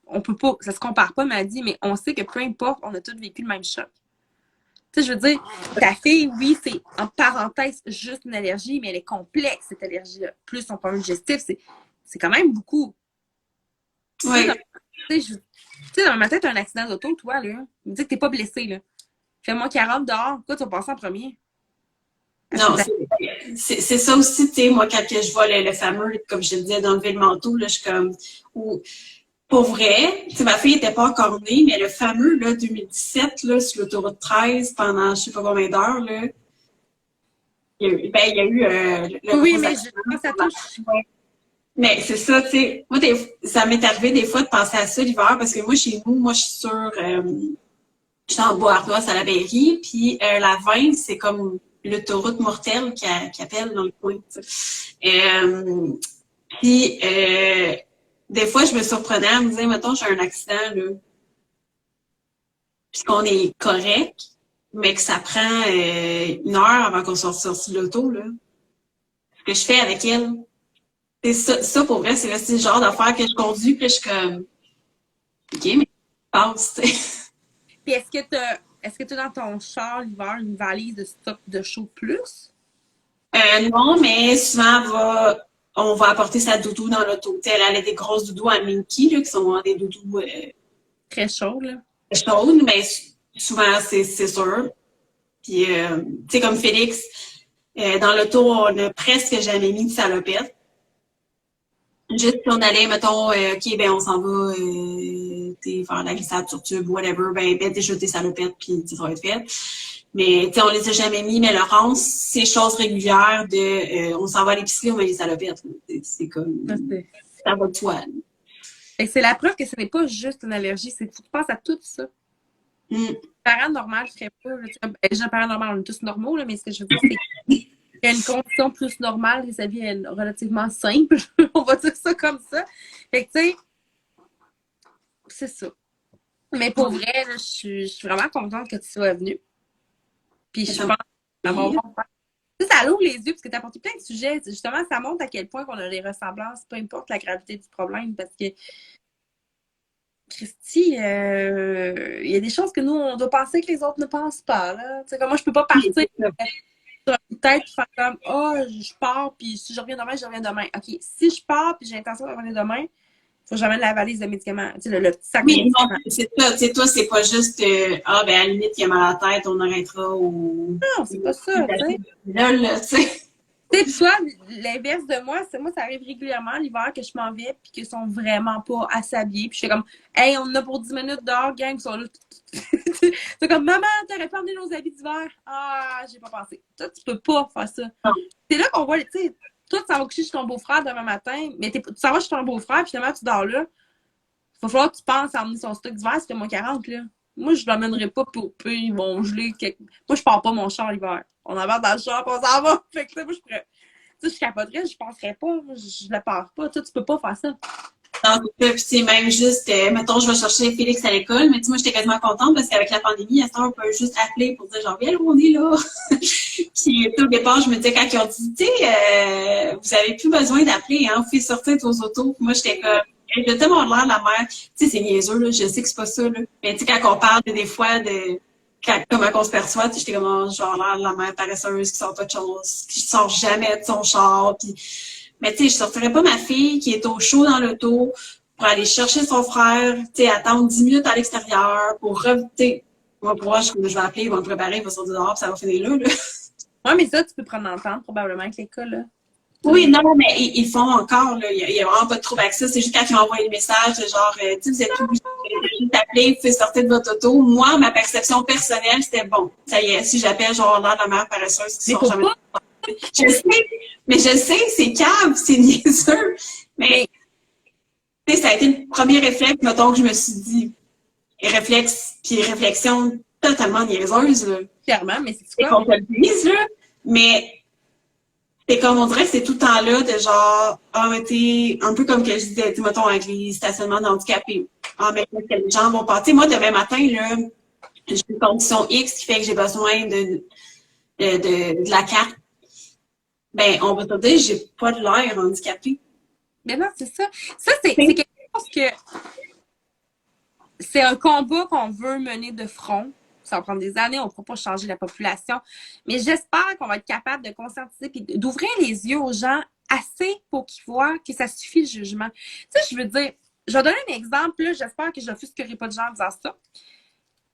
On peut pas, ça se compare pas maladie, mais on sait que peu importe, on a tous vécu le même choc. Tu sais, je veux dire, ta fille, oui, c'est en parenthèse juste une allergie, mais elle est complexe, cette allergie-là. Plus son problème digestif, c'est quand même beaucoup. Oui. Tu sais, dans ma tête, t'as un accident d'auto, toi, là. Me dis que t'es pas blessé, là. Fais-moi 40 dehors. Quoi, tu vas passer en premier? Non, c'est ça aussi, tu sais, moi, quand je vois le fameux, comme je te disais, d'enlever le manteau, là, je suis comme... Pour vrai, tu sais, ma fille était pas encore née, mais le fameux, là, 2017, là, sur l'autoroute 13, pendant je sais pas combien d'heures, là, il y a eu oui, mais je pense à toi. Mais c'est ça, tu sais, moi, ça m'est arrivé des fois de penser à ça l'hiver, parce que moi, chez nous, moi, je suis sur... je suis en Bois-Ardoise, à la Berry, puis la 20, c'est comme l'autoroute mortelle qui appelle dans le coin, tu sais. Puis... des fois, je me surprenais à me dire, mettons, j'ai un accident, là, puis qu'on est correct, mais que ça prend 1 heure avant qu'on soit sorti de l'auto, là. Ce que je fais avec elle. C'est ça, pour vrai, c'est le genre d'affaire que je conduis, puis je suis comme, OK, mais passe, tu sais. Puis est-ce que tu as dans ton char l'hiver une valise de stock de chaud plus? Non, mais souvent, on va apporter sa doudou dans l'auto. Elle a des grosses doudous à Minky, là, qui sont des doudous Très chaudes, là. chaudes, mais souvent, c'est sûr. Puis, tu sais, comme Félix, dans l'auto, on n'a presque jamais mis de salopette. Juste si on allait, mettons, OK, ben on s'en va faire la glissade sur tube, whatever, ben déjà tes salopettes, puis ça va être fait. Mais, tu sais, on les a jamais mis, mais Laurence, c'est chose régulière de, on s'en va à l'épicerie, on met les salopettes. C'est comme, ça va de toi. Et c'est la preuve que ce n'est pas juste une allergie, c'est que tu penses à tout ça. Mm. Paranormal, je ferais pas. Déjà, paranormal, on est tous normaux, là, mais ce que je veux dire, c'est qu'il y a une condition plus normale et sa vie est relativement simple. On va dire ça comme ça. Fait que, tu sais, c'est ça. Mais pour vrai, là, je suis vraiment contente que tu sois venue. Puis je pense que ça va ça ouvre les yeux parce que tu as apporté plein de sujets. Justement, ça montre à quel point qu'on a des ressemblances, peu importe la gravité du problème, parce que Christy, il y a des choses que nous, on doit penser que les autres ne pensent pas. Là. Tu sais, comme moi, je peux pas partir sur une tête et faire comme oh, je pars, puis si je reviens demain, je reviens demain. OK, si je pars, puis j'ai l'intention de revenir demain, faut que j'amène la valise de médicaments. Tu sais, le petit sac de médicaments. Non, c'est ça. Tu sais, toi, c'est pas juste ah, ben, à la limite, il a mal à la tête, on arrêtera ou. Non, c'est pas ça, tu sais. Là, tu sais. Tu sais, puis toi, l'inverse de moi, moi, ça arrive régulièrement l'hiver que je m'en vais puis qu'ils sont vraiment pas assez habillés. Puis je suis comme, hey, on en a pour 10 minutes dehors, gang, ils sont là. C'est comme, maman, t'aurais pas emmené nos habits d'hiver? Ah, j'ai pas pensé. Toi, tu peux pas faire ça. C'est là qu'on voit, tu sais, toi, tu s'en vas coucher chez ton beau-frère demain matin, mais tu s'en vas chez ton beau-frère, puis finalement, tu dors là. Il va falloir que tu penses à emmener son stock d'hiver, c'était moins 40, là. Moi, je l'emmènerai pas pour peu, ils vont geler. Moi, je pars pas mon char l'hiver. On embarque dans le char, puis on s'en va. Fait que, moi, je capoterais, je penserais pas. Moi, je le pars pas. Toi, tu peux pas faire ça. Non, puis c'est même juste, mettons, je vais chercher Félix à l'école, mais tu sais, moi, j'étais quasiment contente parce qu'avec la pandémie, à ce temps, on peut juste appeler pour dire, genre, viens, on est là. Puis, au départ, je me disais, quand ils ont dit, tu sais, vous avez plus besoin d'appeler, hein, vous pouvez sortir de vos autos. Puis moi, j'étais comme, j'ai tellement l'air de la mère. Tu sais, c'est niaiseux, là, je sais que c'est pas ça, là. Mais tu sais, quand on parle des fois de comment on se perçoit, j'étais comme, genre, l'air de la mère paresseuse qui sort pas de choses, qui sort jamais de son char, puis mais tu sais, je sortirais pas ma fille qui est au chaud dans l'auto pour aller chercher son frère, tu sais, attendre 10 minutes à l'extérieur pour revenir. Moi, pour moi, je vais appeler, ils vont me préparer, il va sortir dehors, puis ça va finir là. Ouais, mais ça, tu peux prendre l'entente probablement avec l'école, là. Oui, non, mais ils font encore, là. Il y a vraiment pas de trouble avec ça. C'est juste quand ils ont envoyé le message, genre, tu sais, vous êtes obligés d'appeler, vous pouvez sortir de votre auto. Moi, ma perception personnelle, c'était bon. Ça y est, si j'appelle, genre, l'air de la mère paresseuse qui sort jamais. Je sais, mais je sais, c'est cave, c'est niaiseux. Mais, tu sais, ça a été le premier réflexe, mettons, que je me suis dit. Réflexe, puis réflexion totalement niaiseuse, là. Clairement, mais c'est quoi? Qu'on te le dise, là. Mais, c'est comme, on dirait que c'est tout le temps là, de genre, ah, mais t'es un peu comme que je disais, tu mettons, avec les stationnements d'handicapés. Ah, mais que les gens vont pas. Tu sais, moi, demain matin, là, j'ai une condition X qui fait que j'ai besoin de la carte. Ben, on va te dire, j'ai pas de l'air handicapé. Mais non, c'est ça. Ça, c'est quelque chose que c'est un combat qu'on veut mener de front. Ça va prendre des années, on ne pourra pas changer la population. Mais j'espère qu'on va être capable de conscientiser et d'ouvrir les yeux aux gens assez pour qu'ils voient que ça suffit le jugement. Tu sais, je veux dire, je vais donner un exemple, là, j'espère que je n'offusquerai pas de gens en disant ça.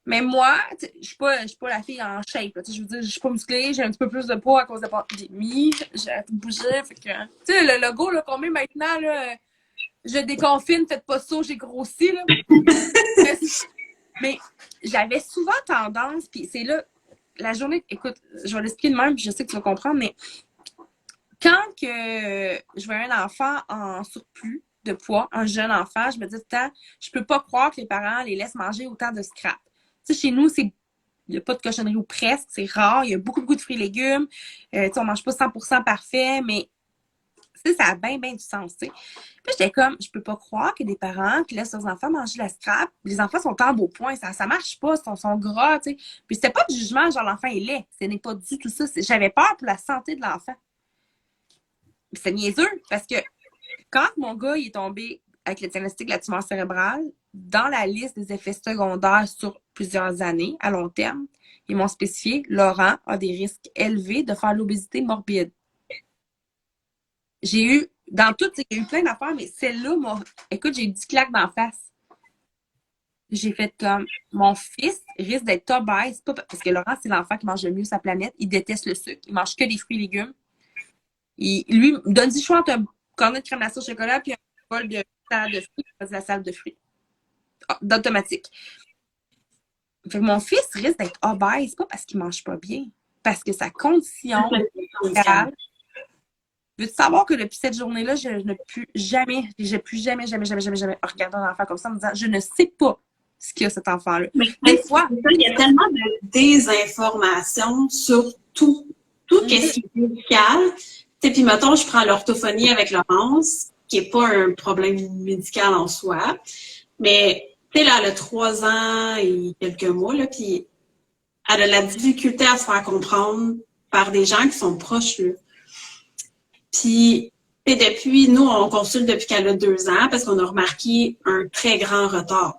Mais moi, je ne suis pas la fille en shape. Je veux dire, je suis pas musclée, j'ai un petit peu plus de poids à cause de la pandémie. J'ai tout bougé. Fait que, tu sais, le logo là, qu'on met maintenant, là, je déconfine, faites pas ça, j'ai grossi. Là. Mais j'avais souvent tendance, puis c'est là, la journée, écoute, je vais l'expliquer de même, puis je sais que tu vas comprendre, mais quand que je vois un enfant en surplus de poids, un jeune enfant, je me dis tout le temps, je peux pas croire que les parents les laissent manger autant de scrap. Tu sais, chez nous, il n'y a pas de cochonnerie ou presque, c'est rare, il y a beaucoup de fruits et légumes, on mange pas 100% parfait, mais ça a bien du sens, tu sais. Puis j'étais comme, je peux pas croire que des parents qui laissent leurs enfants manger la scrap, les enfants sont en beau point, ça marche pas, ils sont gras, tu sais. Puis c'était pas du jugement, genre l'enfant est laid, ce n'est pas du tout ça. J'avais peur pour la santé de l'enfant. C'est niaiseux, parce que quand mon gars il est tombé avec le diagnostic de la tumeur cérébrale, dans la liste des effets secondaires sur plusieurs années, à long terme, ils m'ont spécifié, Laurent a des risques élevés de faire l'obésité morbide. J'ai eu, dans tout, il y a eu plein d'affaires, mais celle-là, écoute, j'ai eu 10 claques d'en face. J'ai fait comme, mon fils risque d'être obèse, parce que Laurent, c'est l'enfant qui mange le mieux sa planète. Il déteste le sucre. Il mange que des fruits et légumes. Lui, il me donne 10 choix entre un cornet de crème glacée au chocolat puis un bol de salade de fruits. Il choisit la salade de fruits. D'automatique. Fait que mon fils risque d'être obèse, pas parce qu'il mange pas bien, parce que sa condition médicale. Veux-tu savoir que depuis cette journée-là, je ne plus jamais, jamais regarder un enfant comme ça en me disant, je ne sais pas ce qu'il y a cet enfant-là. Mais des fois, il y a tellement de désinformation sur tout ce qui est médical. Puis, mettons, je prends l'orthophonie avec Laurence, qui n'est pas un problème médical en soi, mais, tu sais, là, elle a 3 ans et quelques mois, là, puis elle a la difficulté à se faire comprendre par des gens qui sont proches, là. Puis, depuis, nous, on consulte depuis qu'elle a 2 ans parce qu'on a remarqué un très grand retard.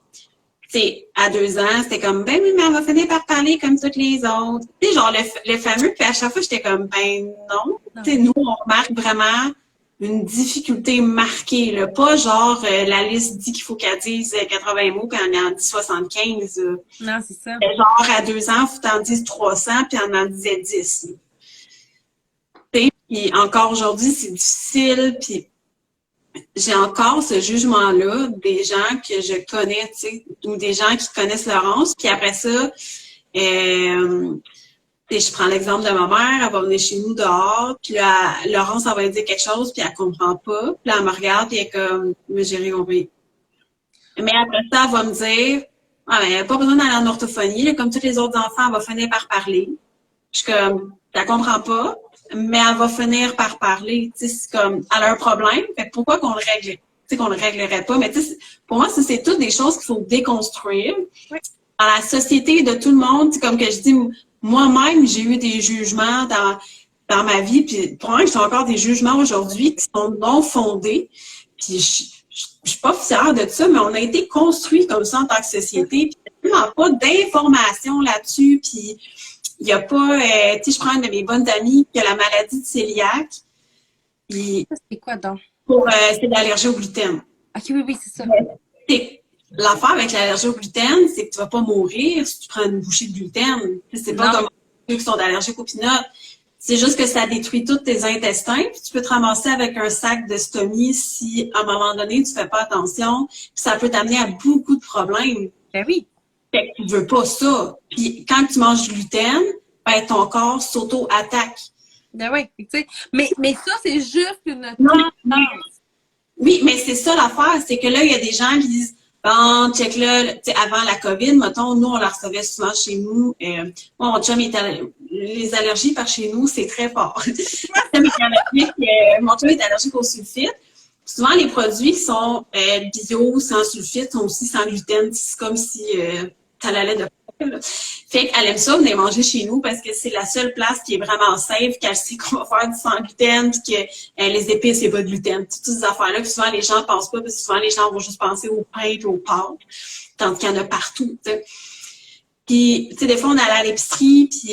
T'sais, à 2 ans, c'était comme, ben oui, mais elle va finir par parler comme toutes les autres. Tu sais, genre, le fameux, puis à chaque fois, j'étais comme, ben non. Tu sais, nous, on remarque vraiment une difficulté marquée, là. Pas genre, la liste dit qu'il faut qu'elle dise 80 mots, puis elle en dit 75. Non, c'est ça. Genre, à 2 ans, il faut qu'elle en dise 300, puis elle en disait 10. Puis encore aujourd'hui, c'est difficile, puis j'ai encore ce jugement-là des gens que je connais, tu sais, ou des gens qui connaissent Laurence. Puis après ça, je prends l'exemple de ma mère, elle va venir chez nous dehors, puis là, Laurence, elle va lui dire quelque chose, puis elle comprend pas. Puis là, elle me regarde, puis elle est comme, mais j'ai rien compris. Mais après ça, elle va me dire, ah, ben, elle n'a pas besoin d'aller en orthophonie, là, comme tous les autres enfants, elle va finir par parler. Je suis comme, elle comprend pas, mais elle va finir par parler. Tu sais, c'est comme, elle a un problème, fait que pourquoi qu'on le règle? Tu sais, qu'on le réglerait pas. Mais tu sais, pour moi, c'est toutes des choses qu'il faut déconstruire. Oui. Dans la société de tout le monde, comme que je dis, moi-même, j'ai eu des jugements dans ma vie, puis pour moi, j'ai encore des jugements aujourd'hui qui sont non fondés. Puis je suis pas fière de ça, mais on a été construits comme ça en tant que société. Puis il n'y a vraiment pas d'informations là-dessus. Puis il n'y a pas, tu sais, je prends une de mes bonnes amies qui a la maladie de cœliaque. Puis c'est quoi donc? C'est l'allergie au gluten. Ok, oui, c'est ça. L'affaire avec l'allergie au gluten, c'est que tu vas pas mourir si tu prends une bouchée de gluten. C'est pas comme ceux qui sont allergiques aux peanuts. C'est juste que ça détruit tous tes intestins, puis tu peux te ramasser avec un sac de stomie si, à un moment donné, tu fais pas attention, puis ça peut t'amener à beaucoup de problèmes. Ben oui. Fait que tu veux pas ça. Puis quand tu manges du gluten, ben ton corps s'auto-attaque. Ben oui, tu sais. Mais ça, c'est juste une tendance. Oui, mais c'est ça l'affaire, c'est que là, il y a des gens qui disent, bon, check là, tu sais, avant la COVID, mettons, nous, on la recevait souvent chez nous. Moi, mon chum les allergies par chez nous, c'est très fort. Mon chum est allergique au sulfite. Souvent, les produits qui sont bio, sans sulfite, sont aussi sans gluten. C'est comme si ça allait de fait qu'elle aime ça venir manger chez nous parce que c'est la seule place qui est vraiment safe, qu'elle sait qu'on va faire du sans gluten, puis que les épices, c'est pas de gluten. Toutes ces affaires-là que souvent les gens pensent pas, parce que souvent les gens vont juste penser au pain et aux pâtes, tandis qu'il y en a partout, t'sais. Puis, tu sais, des fois, on allait à l'épicerie, puis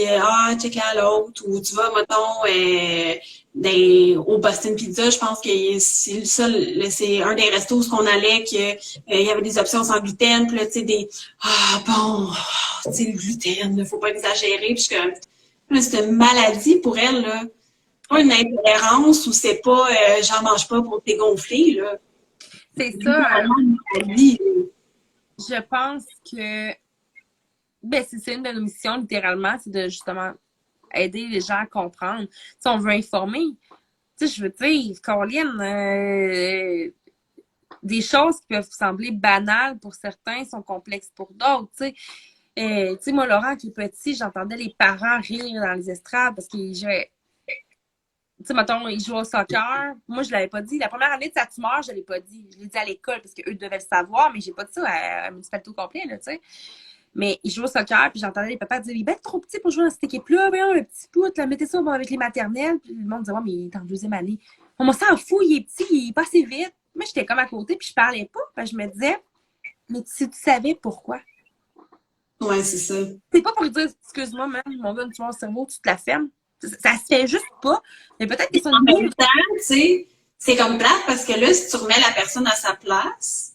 check là l'autre, ou tu vas, mettons, au Boston Pizza, je pense que c'est le seul, c'est un des restos où on allait, que il y avait des options sans gluten, puis là, tu sais, tu sais, le gluten, faut pas exagérer, puis je suis comme, c'est une maladie pour elle, là. C'est pas une intolérance, ou c'est pas, j'en mange pas pour te gonfler, là. C'est ça. Une maladie, là. Je pense que ben, c'est une de nos missions, littéralement, c'est de justement aider les gens à comprendre. Tu sais, on veut informer. Tu sais, je veux dire, Caroline, des choses qui peuvent sembler banales pour certains sont complexes pour d'autres, tu sais. Tu sais, moi, Laurent, qui est petit, j'entendais les parents rire dans les estrades parce qu'ils jouaient. Tu sais, mettons, ils jouaient au soccer. Moi, je l'avais pas dit. La première année de sa tumeur, je l'ai pas dit. Je l'ai dit à l'école parce qu'eux devaient le savoir, mais j'ai pas dit ça à municipalité au complet, là, tu sais. Mais il joue au soccer, puis j'entendais les papas dire, il est bien trop petit pour jouer dans cette équipe-là, bien, le petit poutre, là, mettez ça avec les maternelles. Puis le monde disait, ouais, mais il est en 2e année. On s'en fout, il est petit, il est pas assez vite. Moi, j'étais comme à côté, puis je parlais pas, puis je me disais, mais si tu savais pourquoi. Ouais, c'est ça. C'est pas pour dire, excuse-moi, man, mon gars, tu vois, au cerveau, tu te la fermes. Ça se fait juste pas. Mais peut-être que c'est en même temps, tu sais, c'est comme plate parce que là, si tu remets la personne à sa place,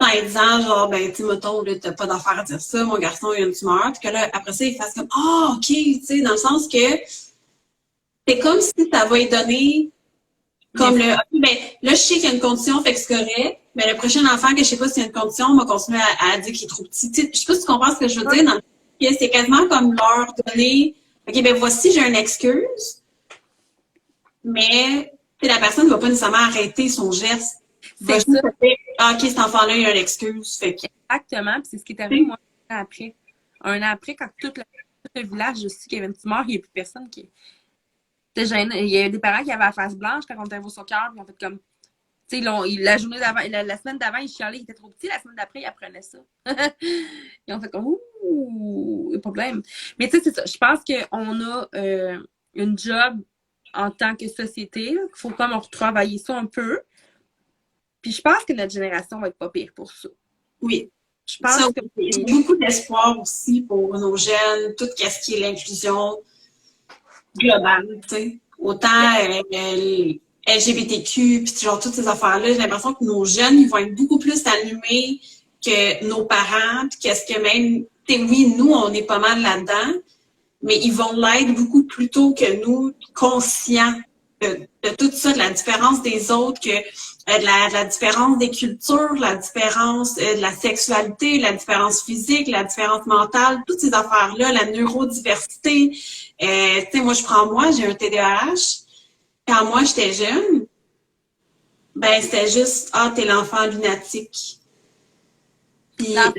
en disant, genre, ben, tu sais, mettons, là, t'as pas d'affaire à dire ça, mon garçon, il a une tumeur, puis que là, après ça, il fasse comme, OK, tu sais, dans le sens que c'est comme si ça va lui donner Comme le, ok, ben, là, je sais qu'il y a une condition, fait que c'est correct, mais le prochain enfant, que je sais pas s'il y a une condition, on va continuer à dire qu'il est trop petit. Tu sais, je sais pas si tu comprends ce que je veux dire, dans le sens que c'est quasiment comme leur donner, ok, ben, voici, j'ai une excuse, mais, tu sais, la personne ne va pas nécessairement arrêter son geste. C'est ça. Ah, ok, cet enfant-là, il a une excuse, fait que. Exactement. Puis c'est ce qui est arrivé, moi, un an après. Un an après, quand tout le village, je sais qu'il y avait une tumeur, il n'y a plus personne qui. C'était gênant. Il y a des parents qui avaient la face blanche quand on était au soccer, puis en fait comme. Tu sais, la journée d'avant, la semaine d'avant, ils chialaient, il était trop petit. La semaine d'après, ils apprenaient ça. Ils ont fait comme, ouh, problème. Mais tu sais, c'est ça. Je pense qu'on a une job en tant que société. Il faut comme retravailler ça un peu. Puis je pense que notre génération va être pas pire pour ça. Oui. Je pense Ça, que j'ai beaucoup d'espoir aussi pour nos jeunes, tout ce qui est l'inclusion globale, tu sais. Autant LGBTQ, puis genre toutes ces affaires-là, j'ai l'impression que nos jeunes, ils vont être beaucoup plus allumés que nos parents, puis qu'est-ce que même, tu sais, oui, nous, on est pas mal là-dedans, mais ils vont l'être beaucoup plus tôt que nous, conscients de tout ça, de la différence des autres, que de la différence des cultures, la différence de la sexualité, la différence physique, la différence mentale, toutes ces affaires-là, la neurodiversité. Tu sais, moi, j'ai un TDAH. Quand moi, j'étais jeune, ben, c'était juste, ah, t'es l'enfant lunatique. Puis, là,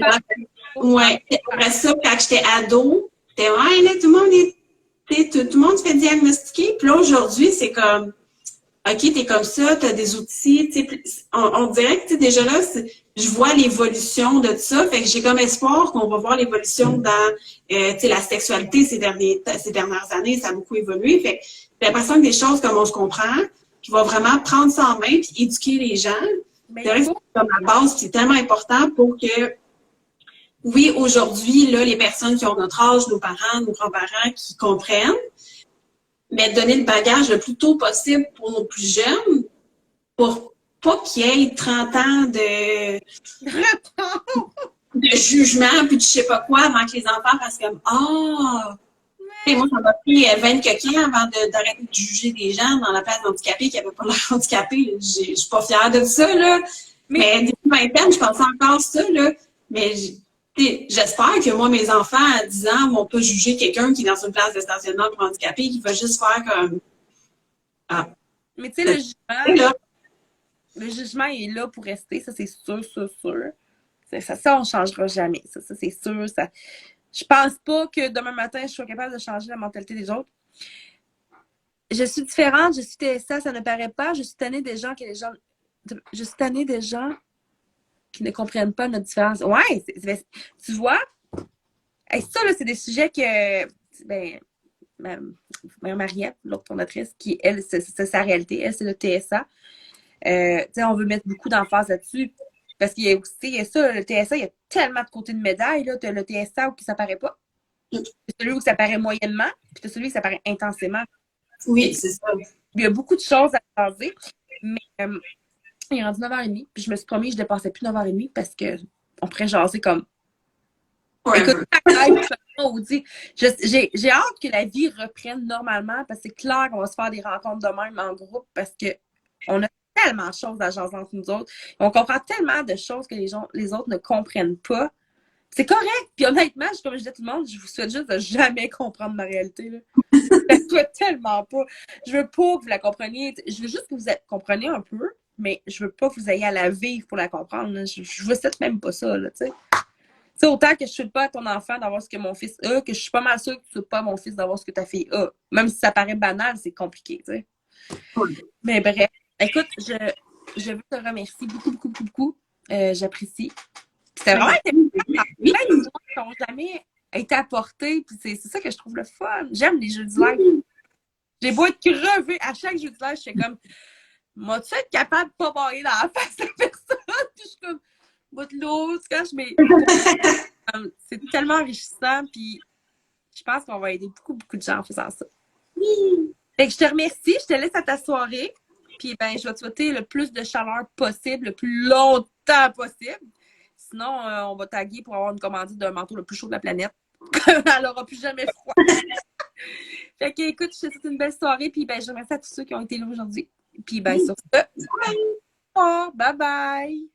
ouais, après ça, quand j'étais ado, c'était, ouais, là, tout le monde se fait diagnostiquer. Puis là, aujourd'hui, c'est comme, OK, t'es comme ça, t'as des outils, tu sais, on dirait que, tu sais, déjà là, je vois l'évolution de ça, fait que j'ai comme espoir qu'on va voir l'évolution dans, tu sais, la sexualité ces dernières années, ça a beaucoup évolué, fait que j'ai l'impression que des choses comme on se comprend, qui va vraiment prendre ça en main puis éduquer les gens. C'est vrai que c'est comme la base, c'est tellement important pour que, oui, aujourd'hui, là, les personnes qui ont notre âge, nos parents, nos grands-parents, qui comprennent, mais donner le bagage le plus tôt possible pour nos plus jeunes, pour pas qu'il y ait 30 ans de jugement, puis de je sais pas quoi, avant que les enfants fassent comme « Ah! » Moi, ça m'a pris 20 coquins avant d'arrêter de juger des gens dans la place d'handicapés qui n'avaient pas l'air handicapés. Je suis pas fière de ça, là. Mais début vingtaine, je pensais encore ça, là. Mais j'espère que moi, mes enfants à 10 ans vont pas juger quelqu'un qui est dans une place de stationnement pour handicapés, qui va juste faire comme ah. Mais tu sais, le jugement est là pour rester, ça c'est sûr, sûr, sûr. Ça on ne changera jamais. Ça c'est sûr. Ça... Je pense pas que demain matin, je sois capable de changer la mentalité des autres. Je suis différente, je suis TSA, ça ne paraît pas. Je suis tannée des gens Je suis tannée des gens qui ne comprennent pas notre différence. Ouais, tu vois? Hey, ça, là, c'est des sujets que Mariette, l'autre fondatrice, qui, elle, c'est sa réalité. Elle, c'est le TSA. On veut mettre beaucoup d'emphase là-dessus. Parce qu'il y a aussi ça, le TSA, il y a tellement de côtés de médaille. Tu as le TSA où ça paraît pas. Celui où ça paraît moyennement. Puis tu as celui où ça paraît intensément. Oui, c'est ça. Il y a beaucoup de choses à jaser. Mais il est rendu 9h30. Puis je me suis promis que je ne dépassais plus 9h30 parce qu'on pourrait jaser comme. Écoute, j'ai hâte que la vie reprenne normalement parce que c'est clair qu'on va se faire des rencontres de même en groupe parce qu'on a tellement de choses à jaser entre nous autres. On comprend tellement de choses que les autres ne comprennent pas. C'est correct. Puis honnêtement, comme je dis à tout le monde, je vous souhaite juste de jamais comprendre ma réalité. Là. Je ne souhaite tellement pas. Je veux pas que vous la compreniez. Je veux juste que vous compreniez un peu, mais je veux pas que vous ayez à la vivre pour la comprendre. Là. Je vous souhaite même pas ça, là, tu sais. C'est autant que je ne souhaite pas à ton enfant d'avoir ce que mon fils a, que je suis pas mal sûre que tu ne souhaites pas à mon fils d'avoir ce que ta fille a. Même si ça paraît banal, c'est compliqué, tu sais. Oui. Mais bref, écoute, je veux te remercier beaucoup, beaucoup, beaucoup, beaucoup. J'apprécie. C'était vraiment plein de gens qui n'ont jamais été apportés, puis c'est ça que je trouve le fun. J'aime les jeux du live. J'ai beau être crevée. À chaque jeu du live, je suis comme, m'as-tu être capable de pas bailler dans la face de la personne? Puis je suis comme, bout de l'eau, tu caches, mais c'est tellement enrichissant, puis je pense qu'on va aider beaucoup, beaucoup de gens en faisant ça. Fait que je te remercie, je te laisse à ta soirée, puis ben, je vais te souhaiter le plus de chaleur possible, le plus longtemps possible. Sinon, on va taguer pour avoir une commandite d'un manteau le plus chaud de la planète. Elle n'aura plus jamais froid. Fait que, écoute, je te souhaite une belle soirée, puis ben, je remercie à tous ceux qui ont été là aujourd'hui. Puis, ben, sur ce, bye bye!